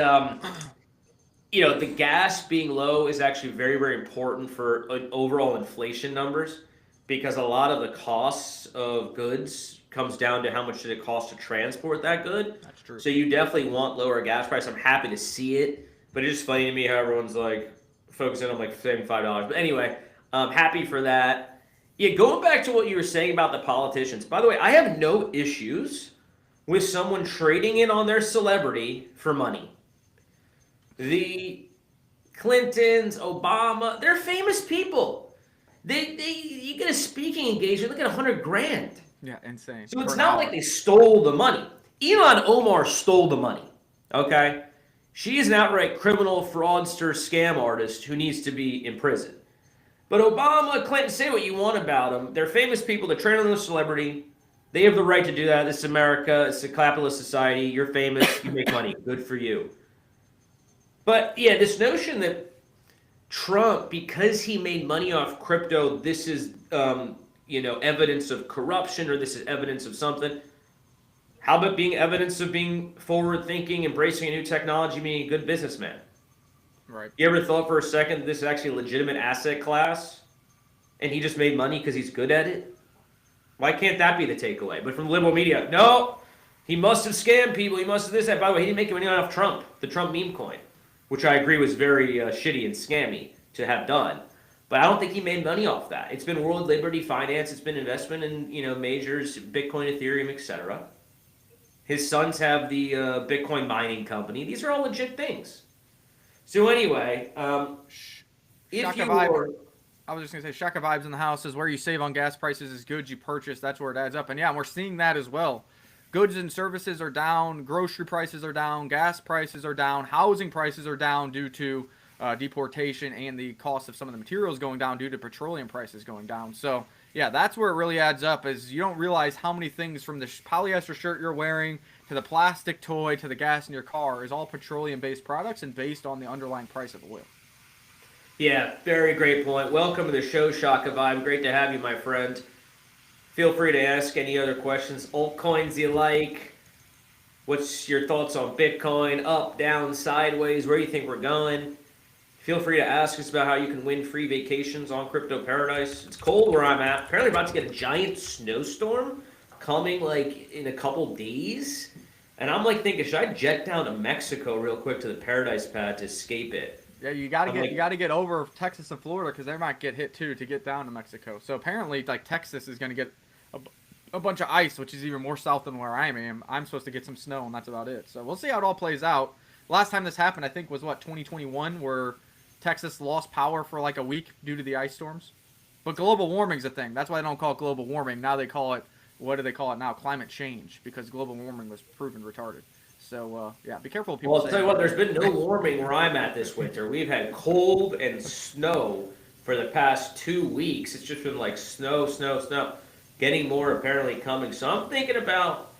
you know, the gas being low is actually very, very important for overall inflation numbers because a lot of the costs of goods comes down to how much did it cost to transport that good. That's true. So you definitely want lower gas price. I'm happy to see it, but it's just funny to me how everyone's like focusing on like saving $5. But anyway, happy for that. Yeah, going back to what you were saying about the politicians. By the way, I have no issues with someone trading in on their celebrity for money. The Clintons, Obama, they're famous people. You get a speaking engagement, look at $100,000. Yeah, insane. So it's not like they stole the money. Ilhan Omar stole the money. Okay? She is an outright criminal, fraudster, scam artist who needs to be in prison. But Obama, Clinton, say what you want about them. They're famous people. They're trading on a celebrity. They have the right to do that. This is America. It's a capitalist society. You're famous. You make money. Good for you. But yeah, this notion that Trump, because he made money off crypto, this is evidence of corruption or this is evidence of something. How about being evidence of being forward-thinking, embracing a new technology, being a good businessman? Right. You ever thought for a second this is actually a legitimate asset class and he just made money because he's good at it? Why can't that be the takeaway? But from the liberal media, no, he must have scammed people. He must have this, that. By the way, he didn't make money off Trump, the Trump meme coin, which I agree was very shitty and scammy to have done. But I don't think he made money off that. It's been World Liberty Finance. It's been investment in majors, Bitcoin, Ethereum, etc. His sons have the Bitcoin mining company. These are all legit things. So anyway, if you were... I was just going to say, Shaka Vibes in the house is where you save on gas prices is goods you purchase. That's where it adds up. And yeah, we're seeing that as well. Goods and services are down. Grocery prices are down. Gas prices are down. Housing prices are down due to deportation and the cost of some of the materials going down due to petroleum prices going down. So yeah, that's where it really adds up is you don't realize how many things from the polyester shirt you're wearing to the plastic toy to the gas in your car is all petroleum-based products and based on the underlying price of oil. Yeah, very great point. Welcome to the show, Shaka Vibe. Great to have you, my friend. Feel free to ask any other questions, altcoins you like, What's your thoughts on Bitcoin? Up, down, sideways? Where do you think we're going? Feel free to ask us about how you can win free vacations on Crypto Paradise. It's cold where I'm at. Apparently about to get a giant snowstorm coming like in a couple days. And I'm like thinking, should I jet down to Mexico real quick to the Paradise Pad to escape it? Yeah, you gotta I'm get like, you gotta get over Texas and Florida because they might get hit too to get down to Mexico. So apparently, like Texas is gonna get a bunch of ice, which is even more south than where I am. I'm supposed to get some snow, and that's about it. So we'll see how it all plays out. Last time this happened, I think, was what 2021, where Texas lost power for like a week due to the ice storms. But global warming's a thing. That's why they don't call it global warming. Now they call it, what do they call it now? Climate change, because global warming was proven retarded. So, yeah, be careful what people well, I'll say. tell you what, there's been no warming where I'm at this winter. We've had cold and snow for the past 2 weeks. It's just been like snow, snow, snow. Getting more apparently coming. So I'm thinking about,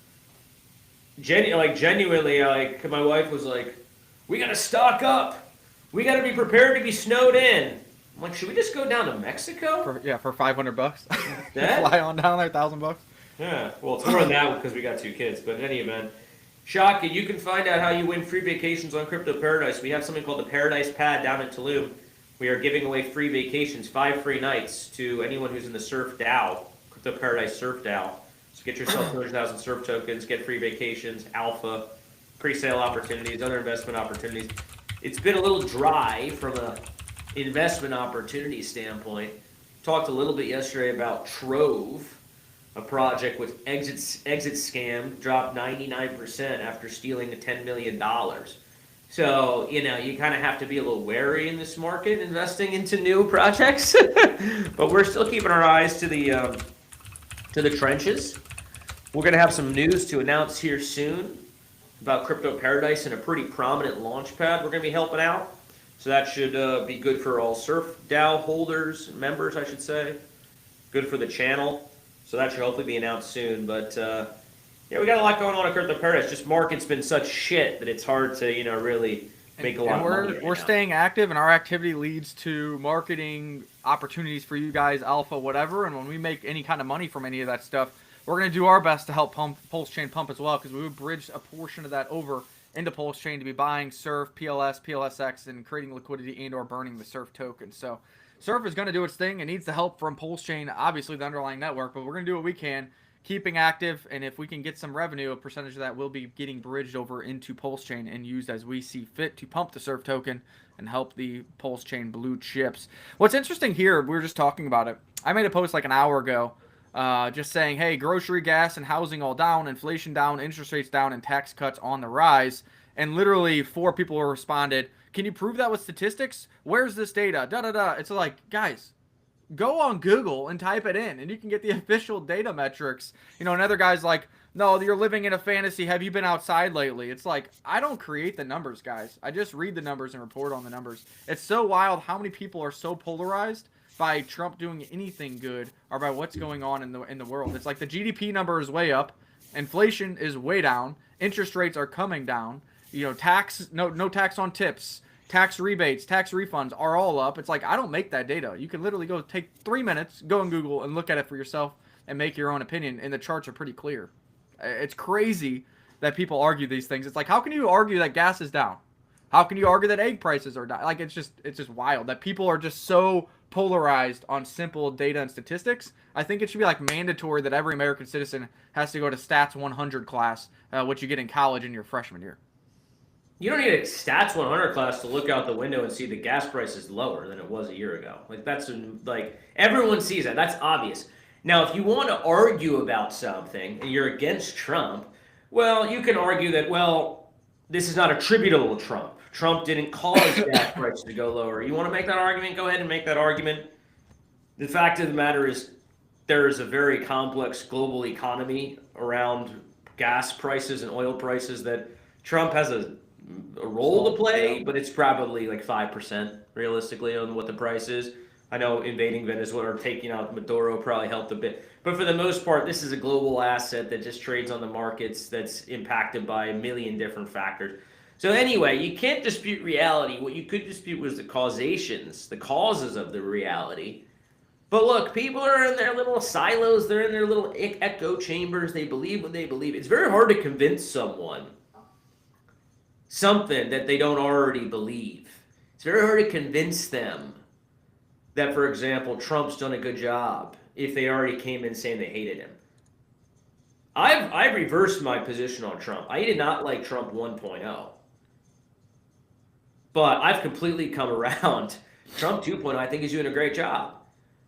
genuinely, like, my wife was like, we got to stock up. We got to be prepared to be snowed in. I'm like, should we just go down to Mexico? For $500. That? Fly on down there, $1,000. Yeah, well, it's more than that because we got 2 kids. But in any event, Shaka, you can find out how you win free vacations on Crypto Paradise. We have something called the Paradise Pad down in Tulum. We are giving away free vacations, 5 free nights to anyone who's in the Surf DAO, Crypto Paradise Surf DAO. So get yourself 200,000 Surf tokens, get free vacations, alpha, pre-sale opportunities, other investment opportunities. It's been a little dry from a investment opportunity standpoint. Talked a little bit yesterday about Trove, a project with exit scam, dropped 99% after stealing $10 million. So, you kind of have to be a little wary in this market investing into new projects. But we're still keeping our eyes to the trenches. We're going to have some news to announce here soon about Crypto Paradise and a pretty prominent launch pad we're going to be helping out. So that should be good for all Surf DAO holders, members, I should say. Good for the channel. So that should hopefully be announced soon. But yeah, we got a lot going on at Crypto Paradise. Just market's been such shit that it's hard to really make a lot of money. We're staying active, and our activity leads to marketing opportunities for you guys, alpha, whatever. And when we make any kind of money from any of that stuff, we're going to do our best to help Pulse Chain pump as well, because we would bridge a portion of that over into Pulse Chain to be buying Surf, PLS, PLSX, and creating liquidity and or burning the Surf token. So Surf is going to do its thing. It needs the help from Pulse Chain, obviously the underlying network, but we're going to do what we can, keeping active, and if we can get some revenue, a percentage of that will be getting bridged over into Pulse Chain and used as we see fit to pump the Surf token and help the Pulse Chain blue chips. What's interesting here, we were just talking about it. I made a post like an hour ago just saying, hey, grocery, gas, and housing all down, inflation down, interest rates down, and tax cuts on the rise. And literally 4 people responded, can you prove that with statistics? Where's this data? Da-da-da. It's like, guys, go on Google and type it in, and you can get the official data metrics. Another guy's like, no, you're living in a fantasy. Have you been outside lately? It's like, I don't create the numbers, guys. I just read the numbers and report on the numbers. It's so wild how many people are so polarized by Trump doing anything good or by what's going on in the world. It's like the GDP number is way up, inflation is way down, interest rates are coming down, tax no tax on tips, tax rebates, tax refunds are all up. It's like, I don't make that data. You can literally go take 3 minutes, go on Google and look at it for yourself and make your own opinion, and the charts are pretty clear. It's crazy that people argue these things. It's like, how can you argue that gas is down? How can you argue that egg prices are down? Like, it's just wild that people are just so polarized on simple data and statistics. I think it should be like mandatory that every American citizen has to go to Stats 100 class, which you get in college in your freshman year. You don't need a Stats 100 class to look out the window and see the gas price is lower than it was a year ago. Like, that's like, everyone sees that. That's obvious. Now, if you want to argue about something and you're against Trump, well, you can argue that, well, this is not attributable to Trump. Trump didn't cause gas prices to go lower. You want to make that argument? Go ahead and make that argument. The fact of the matter is, there is a very complex global economy around gas prices and oil prices that Trump has a role to play, but it's probably like 5% realistically on what the price is. I know invading Venezuela or taking out Maduro probably helped a bit. But for the most part, this is a global asset that just trades on the markets that's impacted by a million different factors. So anyway, you can't dispute reality. What you could dispute was the causations, the causes of the reality. But look, people are in their little silos. They're in their little echo chambers. They believe what they believe. It's very hard to convince someone something that they don't already believe. It's very hard to convince them that, for example, Trump's done a good job if they already came in saying they hated him. I've reversed my position on Trump. I did not like Trump 1.0, but I've completely come around. Trump 2.0, I think he's doing a great job.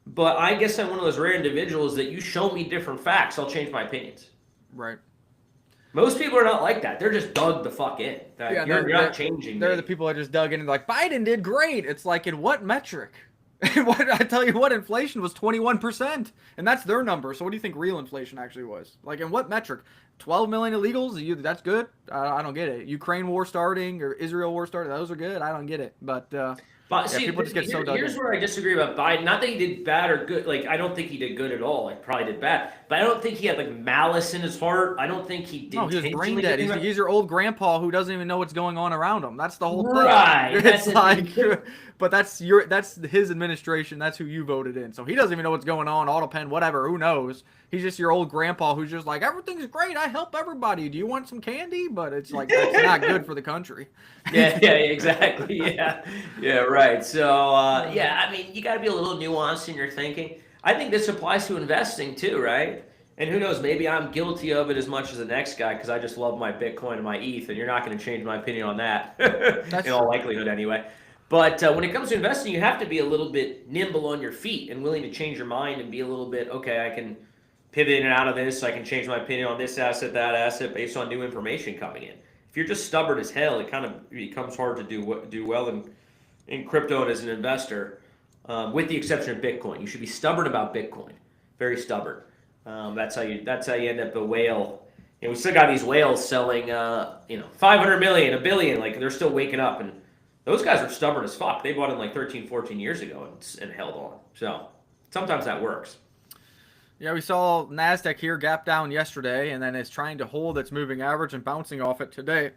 But I guess I'm one of those rare individuals that you show me different facts, I'll change my opinions. Right. Most people are not like that. They're just dug the fuck in. Yeah, you're not changing. They're the people that just dug in and like, Biden did great. It's like, in what metric? What, I tell you what, inflation was 21%, and that's their number. So what do you think real inflation actually was? Like, in what metric? 12 million illegals? That's good? I don't get it. Ukraine war starting or Israel war starting? Those are good? I don't get it. But see, people just get so dug here's in. where I disagree about Biden. Not that he did bad or good. Like, I don't think he did good at all. Like, probably did bad. But I don't think he had, like, malice in his heart. I don't think he did. No, he was brain dead. He's your old grandpa who doesn't even know what's going on around him. That's the whole thing. Right. It's like, but that's his administration. That's who you voted in. So he doesn't even know what's going on. Autopen, whatever. Who knows? He's just your old grandpa who's just like, everything's great. I help everybody. Do you want some candy? But it's like, that's not good for the country. Yeah, exactly. Yeah, right. So, yeah, I mean, you got to be a little nuanced in your thinking. I think this applies to investing too, right? And who knows, maybe I'm guilty of it as much as the next guy because I just love my Bitcoin and my ETH, and you're not going to change my opinion on that, in all likelihood anyway. But when it comes to investing, you have to be a little bit nimble on your feet and willing to change your mind and be a little bit, okay, I can pivot in and out of this. I can change my opinion on this asset, that asset, based on new information coming in. If you're just stubborn as hell, it kind of becomes hard to do well in crypto and as an investor, with the exception of Bitcoin. You should be stubborn about Bitcoin, very stubborn. That's how you end up a whale. We still got these whales selling, 500 million, a billion. Like, they're still waking up, and those guys are stubborn as fuck. They bought in like 13, 14 years ago and held on. So sometimes that works. Yeah, we saw NASDAQ here gap down yesterday, and then it's trying to hold its moving average and bouncing off it today.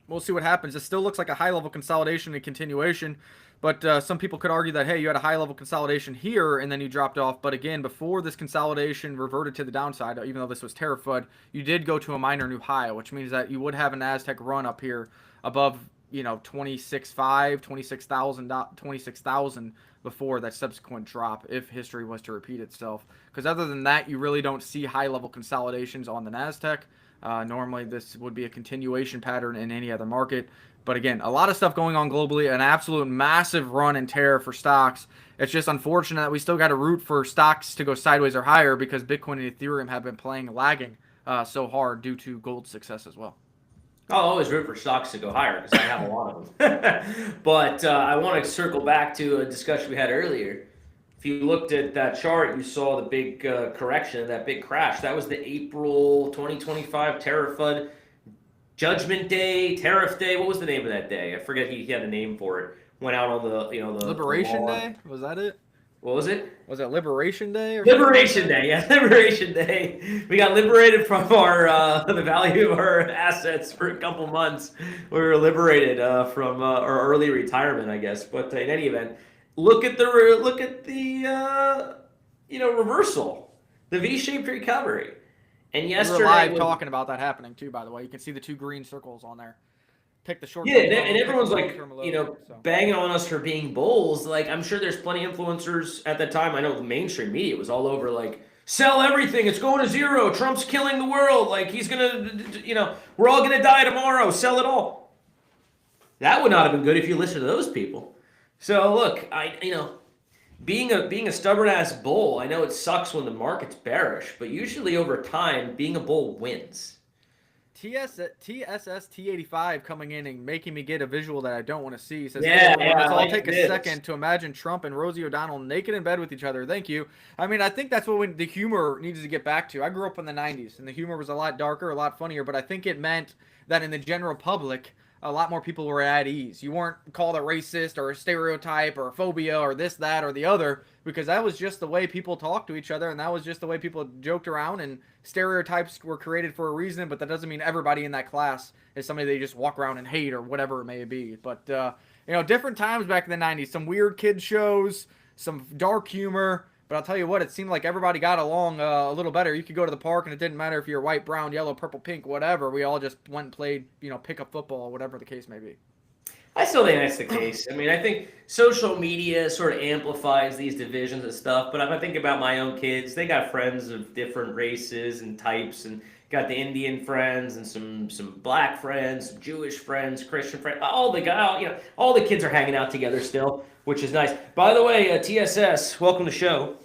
We'll see what happens. It still looks like a high-level consolidation and continuation, but some people could argue that, hey, you had a high-level consolidation here, and then you dropped off. But again, before this consolidation reverted to the downside, even though this was tariff FUD, you did go to a minor new high, which means that you would have a NASDAQ run up here above 26,500, 26,000 before that subsequent drop if history was to repeat itself. Because other than that, you really don't see high-level consolidations on the NASDAQ. Normally, this would be a continuation pattern in any other market. But again, a lot of stuff going on globally, an absolute massive run and tear for stocks. It's just unfortunate that we still got to root for stocks to go sideways or higher because Bitcoin and Ethereum have been lagging so hard due to gold's success as well. I'll always root for stocks to go higher because I have a lot of them. But I want to circle back to a discussion we had earlier. If you looked at that chart, you saw the big correction, that big crash. That was the April 2025 tariff FUD Judgment Day, Tariff Day. What was the name of that day? I forget. He had a name for it. Went out on the Liberation Day. Was that it? What was it? Was it Liberation Day? Liberation Day, yeah, Liberation Day. We got liberated from our the value of our assets for a couple months. We were liberated from our early retirement, I guess. But in any event, look at the reversal, the V-shaped recovery. And yesterday, we were live talking about that happening too. By the way, you can see the two green circles on there. Pick the short. Yeah, and everyone's like, banging on us for being bulls. Like, I'm sure there's plenty of influencers at that time. I know the mainstream media was all over, like, sell everything. It's going to zero. Trump's killing the world. Like, he's going to, we're all going to die tomorrow. Sell it all. That would not have been good if you listened to those people. So, look, being a stubborn-ass bull, I know it sucks when the market's bearish, but usually over time, being a bull wins. TSS T85 coming in and making me get a visual that I don't want to see. Says, I'll take a second to imagine Trump and Rosie O'Donnell naked in bed with each other. Thank you. I mean, I think that's what the humor needs to get back to. I grew up in the 90s, and the humor was a lot darker, a lot funnier, but I think it meant that in the general public, a lot more people were at ease. You weren't called a racist or a stereotype or a phobia or this, that, or the other, because that was just the way people talked to each other, and that was just the way people joked around, and stereotypes were created for a reason, but that doesn't mean everybody in that class is somebody they just walk around and hate or whatever it may be. But, different times back in the 90s, some weird kid shows, some dark humor, But I'll tell you what, it seemed like everybody got along a little better. You could go to the park, and it didn't matter if you're white, brown, yellow, purple, pink, whatever. We all just went and played, pick-up football, whatever the case may be. I still think that's the case. I mean, I think social media sort of amplifies these divisions and stuff. But if I think about my own kids, they got friends of different races and types, and got the Indian friends and some black friends, some Jewish friends, Christian friends. All the kids are hanging out together still, which is nice. By the way, TSS, welcome to the show.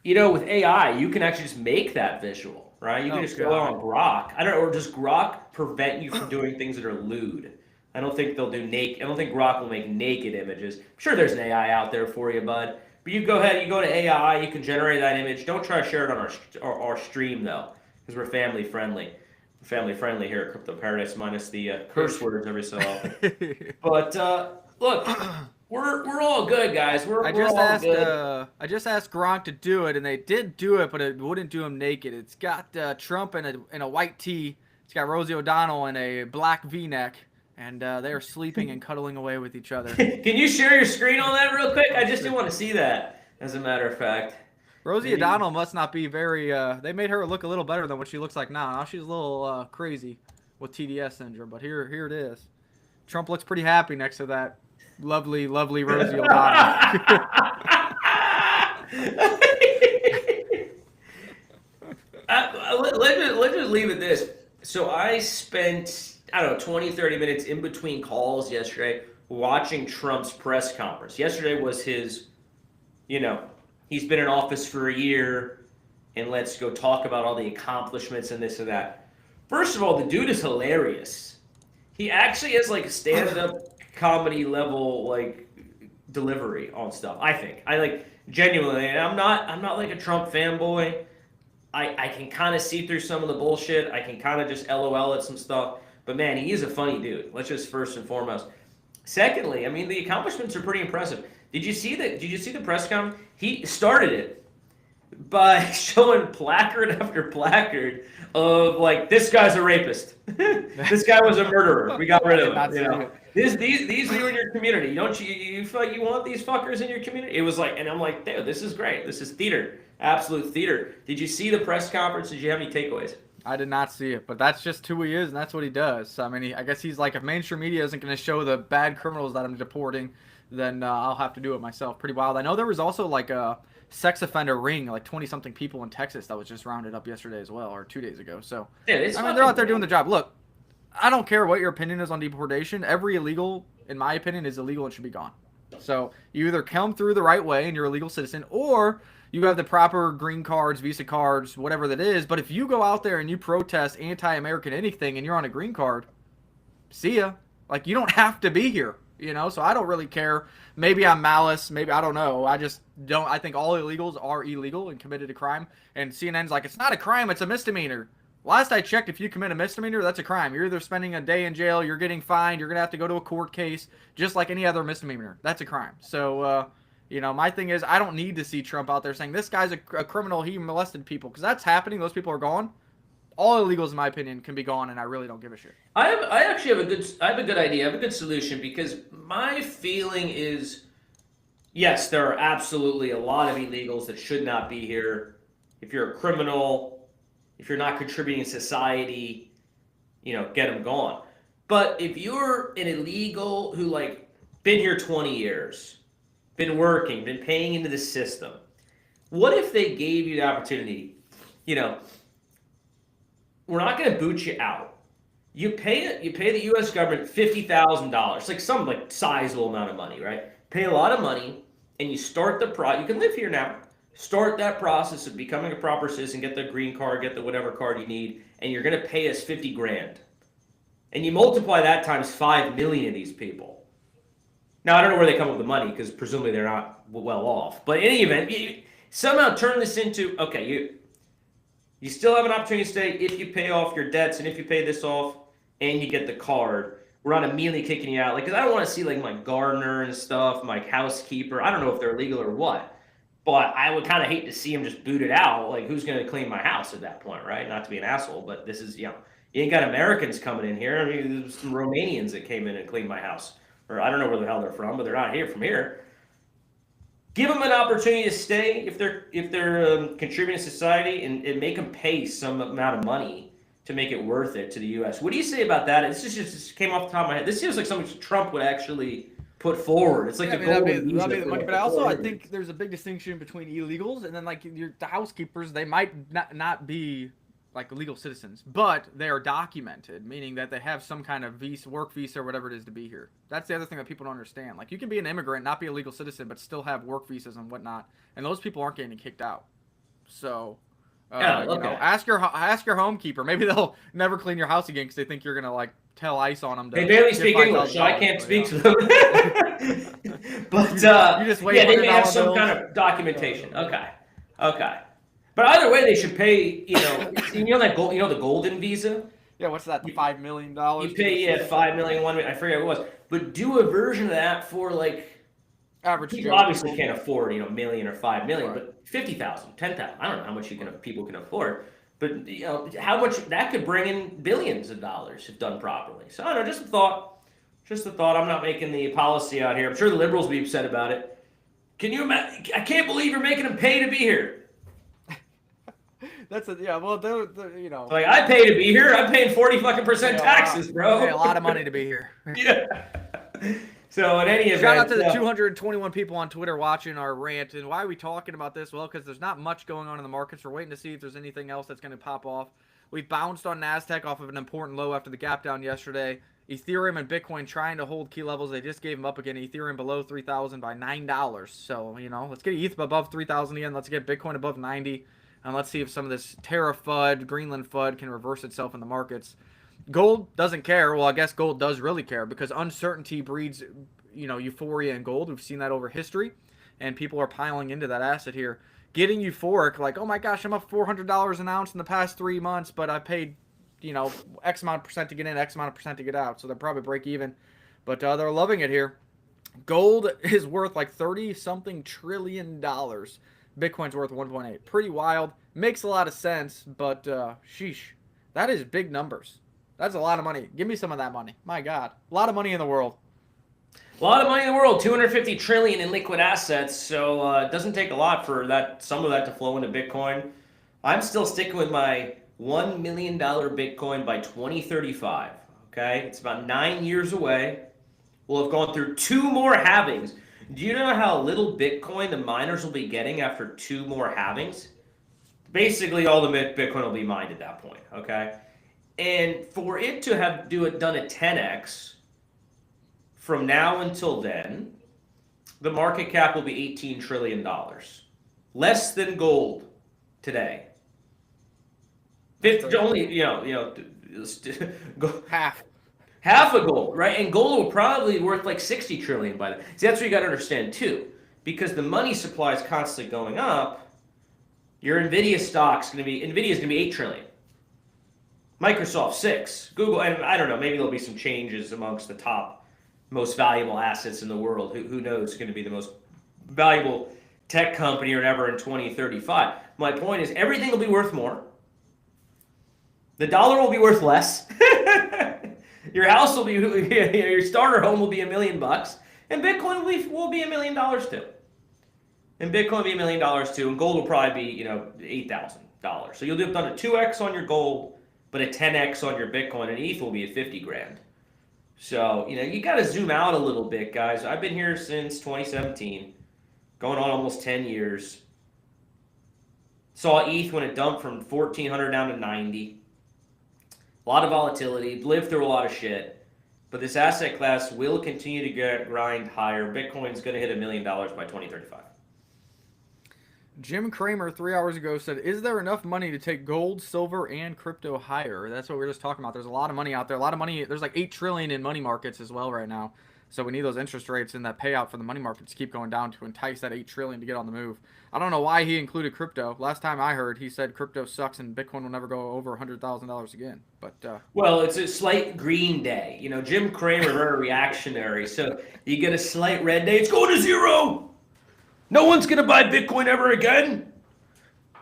With AI, you can actually just make that visual, right? You can just go on Grok. I don't know, or does Grok prevent you from doing things that are lewd? I don't think they'll do naked. I don't think Grok will make naked images. I'm sure there's an AI out there for you, bud. But you go ahead, you go to AI, you can generate that image. Don't try to share it on our stream though, because we're family friendly. We're family friendly here at Crypto Paradise, minus the curse words every so often. But look, we're all good, guys. We're all good. I just asked Gronk to do it, and they did do it, but it wouldn't do him naked. It's got Trump in a white tee. It's got Rosie O'Donnell in a black V-neck. And they are sleeping and cuddling away with each other. Can you share your screen on that real quick? I just didn't want to see that, as a matter of fact. Rosie O'Donnell must not be very... they made her look a little better than what she looks like now. Now she's a little crazy with TDS syndrome, but here it is. Trump looks pretty happy next to that lovely, lovely Rosie O'Donnell. Let's just leave it this. So I spent... 20, 30 minutes in between calls yesterday watching Trump's press conference. Yesterday was his, he's been in office for a year, and let's go talk about all the accomplishments and this and that. First of all, the dude is hilarious. He actually has like stand-up comedy level like delivery on stuff, I think. I genuinely, and I'm not like a Trump fanboy. I can kind of see through some of the bullshit. I can kind of just LOL at some stuff. But man, he is a funny dude. Let's just first and foremost. Secondly, I mean, the accomplishments are pretty impressive. Did you see the press conference? He started it by showing placard after placard of like, this guy's a rapist. This guy was a murderer. We got rid of him. These are you in your community. Don't you feel like you want these fuckers in your community? It was like, and I'm like, dude, this is great. This is theater. Absolute theater. Did you see the press conference? Did you have any takeaways? I did not see it, but that's just who he is, and that's what he does. I mean, I guess he's like, if mainstream media isn't going to show the bad criminals that I'm deporting, then I'll have to do it myself. Pretty wild. I know there was also like a sex offender ring, like 20-something people in Texas that was just rounded up yesterday as well, or 2 days ago. So, yeah, I mean, they're out there doing the job. Look, I don't care what your opinion is on deportation. Every illegal, in my opinion, is illegal and should be gone. So you either come through the right way and you're a legal citizen, or you have the proper green cards, visa cards, whatever that is. But if you go out there and you protest anti-American anything and you're on a green card, see ya. Like, you don't have to be here, So I don't really care. Maybe I'm malice. Maybe, I don't know. I just don't. I think all illegals are illegal and committed a crime. And CNN's like, it's not a crime. It's a misdemeanor. Last I checked, if you commit a misdemeanor, that's a crime. You're either spending a day in jail, you're getting fined, you're going to have to go to a court case, just like any other misdemeanor. That's a crime. So, my thing is, I don't need to see Trump out there saying, this guy's a criminal, he molested people, because that's happening. Those people are gone. All illegals, in my opinion, can be gone, and I really don't give a shit. I have a good idea. I have a good solution, because my feeling is, yes, there are absolutely a lot of illegals that should not be here. If you're a criminal, if you're not contributing to society, get them gone. But if you're an illegal who been here 20 years, been working, been paying into the system, what if they gave you the opportunity? We're not going to boot you out. You pay the U.S. government $50,000, like some sizable amount of money, right? Pay a lot of money, and you start the you can live here now. Start that process of becoming a proper citizen, get the green card, get the whatever card you need, and you're going to pay us $50,000. And you multiply that times 5 million of these people. Now, I don't know where they come up with the money, because presumably they're not well off. But in any event, you somehow turn this into, okay, you still have an opportunity to stay if you pay off your debts and if you pay this off and you get the card. We're not immediately kicking you out. Because I don't want to see my gardener and stuff, my housekeeper. I don't know if they're illegal or what. But I would kind of hate to see him just booted out. Who's going to clean my house at that point, right? Not to be an asshole, but this is, you ain't got Americans coming in here. I mean, there's some Romanians that came in and cleaned my house. Or I don't know where the hell they're from, but they're not here from here. Give them an opportunity to stay if they're contributing to society, and make them pay some amount of money to make it worth it to the U.S. What do you say about that? This just came off the top of my head. This seems like something Trump would actually put forward. It's like Yeah, the that'd golden be visa the for money. like But also, I foreigners. think there's a big distinction between illegals and then like the housekeepers. They might not be like legal citizens, but they are documented, meaning that they have some kind of visa, work visa, or whatever it is to be here. That's the other thing that people don't understand. Like you can be an immigrant, not be a legal citizen, but still have work visas and whatnot, and those people aren't getting kicked out. So, Yeah, you know, ask your homekeeper. Maybe they'll never clean your house again because they think you're gonna like tell ICE on them. They barely get speak English, so I $5,000, can't but, speak yeah. to them. But You just wait yeah, they may have $100 some bills. kind of documentation. Okay, okay. But either way, they should pay. You know the golden visa. Yeah, what's that? $5 million. You pay 5 million, 1 million. I forget what it was, but do a version of that for like Average people Joe. obviously can't afford a million or 5 million, Right. but 50,000, 10,000. I don't know how much people can afford, but how much that could bring in billions of dollars if done properly. So I don't know, just a thought. Just a thought. I'm not making the policy out here. I'm sure the liberals will be upset about it. Can you imagine? I can't believe you're making them pay to be here. That's yeah. Well, they're you know. Like I pay to be here. I'm paying 40% pay a taxes, lot, bro. Pay a lot of money to be here. Yeah. So in any event, Shout out to the 221 people on Twitter watching our rant. And why are we talking about this? Well, because there's not much going on in the markets. We're waiting to see if there's anything else that's going to pop off. We bounced on NASDAQ off of an important low after the gap down yesterday. Ethereum and Bitcoin trying to hold key levels. They just gave them up again. Ethereum below 3,000 by $9. So, let's get ETH above 3,000 again. Let's get Bitcoin above 90. And let's see if some of this Terra FUD, Greenland FUD can reverse itself in the markets. Gold doesn't care. Well, I guess gold does really care because uncertainty breeds, euphoria in gold. We've seen that over history, and people are piling into that asset here, getting euphoric. Like, oh my gosh, I'm up $400 an ounce in the past 3 months, but I paid, X amount of percent to get in, X amount of percent to get out. So they'll probably break even, but they're loving it here. Gold is worth like 30-something trillion dollars. Bitcoin's worth 1.8. Pretty wild. Makes a lot of sense, but sheesh, that is big numbers. That's a lot of money. Give me some of that money. My God, a lot of money in the world. A lot of money in the world, 250 trillion in liquid assets. So it doesn't take a lot for some of that to flow into Bitcoin. I'm still sticking with my $1 million Bitcoin by 2035. Okay, it's about 9 years away. We'll have gone through 2 more halvings. Do you know how little Bitcoin the miners will be getting after 2 more halvings? Basically, all the Bitcoin will be mined at that point. Okay, and for it to have done a 10x from now until then, the market cap will be $18 trillion, less than gold today. Only half a gold, right? And gold will probably be worth like 60 trillion by then. See, that's what you got to understand too, because the money supply is constantly going up. Your Nvidia's going to be 8 trillion. Microsoft 6, Google, and I don't know, maybe there'll be some changes amongst the top most valuable assets in the world. Who knows? It's going to be the most valuable tech company or whatever in 2035. My point is, everything will be worth more. The dollar will be worth less. Your house will be, your starter home will be $1 million, and Bitcoin will be $1 million too. And Bitcoin will be $1 million too, and gold will probably be $8,000. So you'll have done a 2x on your gold, but a 10x on your Bitcoin, and ETH will be at 50 grand. So you got to zoom out a little bit, guys. I've been here since 2017, going on almost 10 years. Saw ETH when it dumped from 1,400 down to 90. A lot of volatility, lived through a lot of shit, but this asset class will continue to grind higher. Bitcoin's going to hit $1 million by 2035. Jim Cramer 3 hours ago said, is there enough money to take gold, silver, and crypto higher? That's what we were just talking about. There's a lot of money out there. A lot of money. There's like $8 trillion in money markets as well right now. So we need those interest rates and that payout for the money markets to keep going down to entice that $8 trillion to get on the move. I don't know why he included crypto. Last time I heard, he said crypto sucks and Bitcoin will never go over $100,000 again. But well, it's a slight green day. Jim Cramer very reactionary. So you get a slight red day. It's going to zero. No one's going to buy Bitcoin ever again.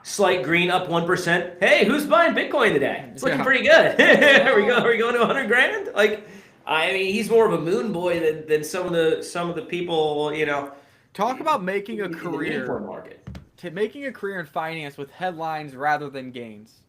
Slight green up 1%. Hey, who's buying Bitcoin today? It's looking pretty good. Are we going to 100 grand? Like, I mean, he's more of a moon boy than some of the people, Talk about making a in the career. meme-coin market. Making a career in finance with headlines rather than gains.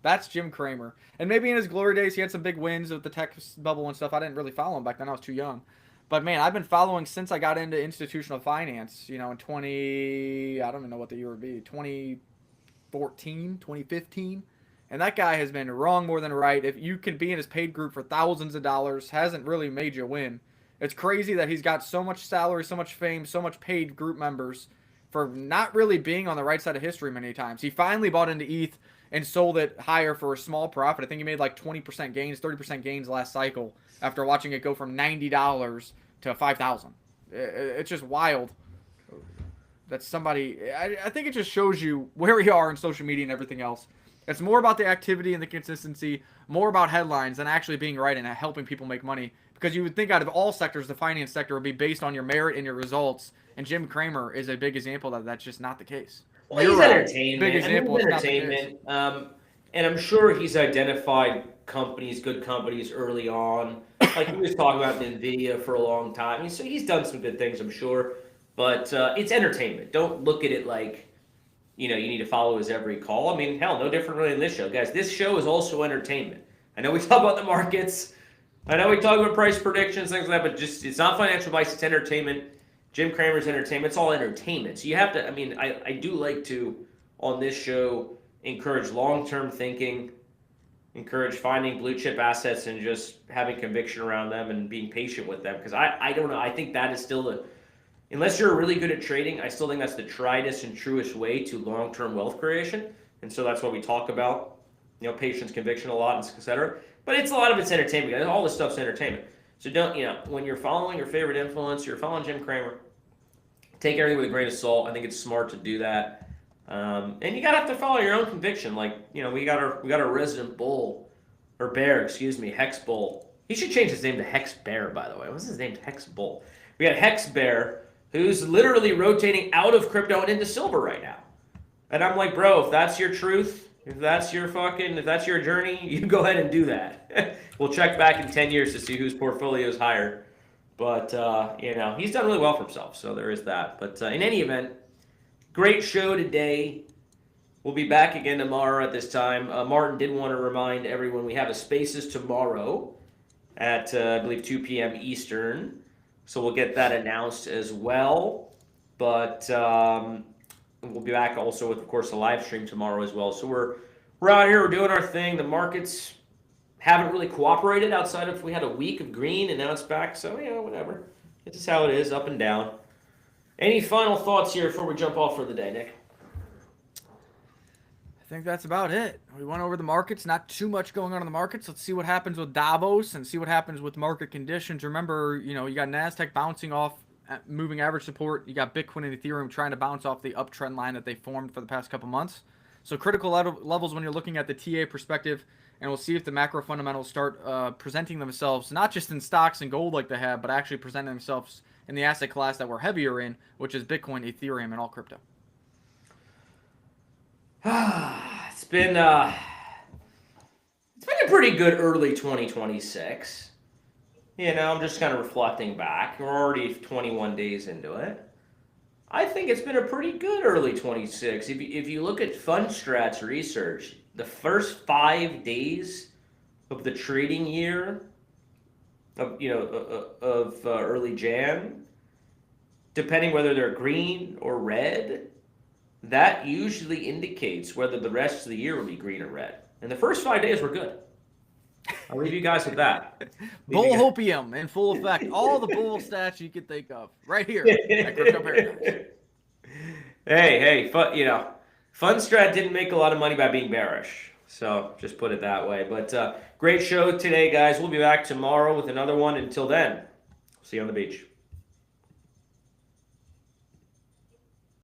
That's Jim Cramer. And maybe in his glory days, he had some big wins with the tech bubble and stuff. I didn't really follow him back then. I was too young. But, man, I've been following since I got into institutional finance, in I don't even know what the year would be, 2014, 2015. And that guy has been wrong more than right. If you can be in his paid group for thousands of dollars, hasn't really made you win. It's crazy that he's got so much salary, so much fame, so much paid group members for not really being on the right side of history many times. He finally bought into ETH and sold it higher for a small profit. I think he made like 20% gains, 30% gains last cycle after watching it go from $90 to $5,000. It's just wild that somebody... I think it just shows you where we are in social media and everything else. It's more about the activity and the consistency, more about headlines than actually being right and helping people make money. Because you would think out of all sectors, the finance sector would be based on your merit and your results. And Jim Cramer is a big example that that's just not the case. Well, he's entertainment. Big example. He's entertainment. And I'm sure he's identified companies, good companies, early on. Like he was talking about NVIDIA for a long time. So he's done some good things, I'm sure. But it's entertainment. Don't look at it like, you need to follow his every call. I mean, hell, no different really than this show. Guys, this show is also entertainment. I know we talk about the markets. I know we talk about price predictions, things like that, but it's not financial advice, it's entertainment. Jim Cramer's entertainment. It's all entertainment. So you have to, I do like to, on this show, encourage long-term thinking, encourage finding blue chip assets and just having conviction around them and being patient with them. Because I don't know. I think that is still unless you're really good at trading, I still think that's the triedest and truest way to long-term wealth creation. And so that's what we talk about, patience, conviction a lot, et cetera. But a lot of it's entertainment. All this stuff's entertainment. So don't, when you're following your favorite influencer, you're following Jim Cramer, take everything with a grain of salt. I think it's smart to do that. And you gotta have to follow your own conviction. Like, we got our resident bull, or bear, excuse me, Hex Bull. He should change his name to Hex Bear, by the way. What's his name? Hex Bull. We got Hex Bear, who's literally rotating out of crypto and into silver right now. And I'm like, bro, if that's your truth, if that's your journey, you go ahead and do that. We'll check back in 10 years to see whose portfolio is higher. But, he's done really well for himself, so there is that. But in any event, great show today. We'll be back again tomorrow at this time. Martin did want to remind everyone we have a Spaces tomorrow at, I believe, 2 p.m. Eastern. So we'll get that announced as well. But we'll be back also with, of course, a live stream tomorrow as well. So we're out here. We're doing our thing. The markets haven't really cooperated outside of we had a week of green and now it's back. So, whatever. It's just how it is, up and down. Any final thoughts here before we jump off for the day, Nick? I think that's about it. We went over the markets. Not too much going on in the markets. Let's see what happens with Davos and see what happens with market conditions. Remember, you got NASDAQ bouncing off moving average support. You got Bitcoin and Ethereum trying to bounce off the uptrend line that they formed for the past couple months. So critical levels when you're looking at the TA perspective, and we'll see if the macro fundamentals start presenting themselves, not just in stocks and gold like they have, but actually presenting themselves in the asset class that we're heavier in, which is Bitcoin, Ethereum, and all crypto. It's been a pretty good early 2026. I'm just kind of reflecting back. We're already 21 days into it. I think it's been a pretty good early 26. If you look at FundStrat's research, the first 5 days of the trading year of early Jan, depending whether they're green or red, that usually indicates whether the rest of the year will be green or red. And the first 5 days were good. I'll leave you guys with that. Bull hopium in full effect. All the bull stats you could think of right here at Crypto Paradise. Hey, FundStrat didn't make a lot of money by being bearish. So just put it that way. But great show today, guys. We'll be back tomorrow with another one. Until then, see you on the beach.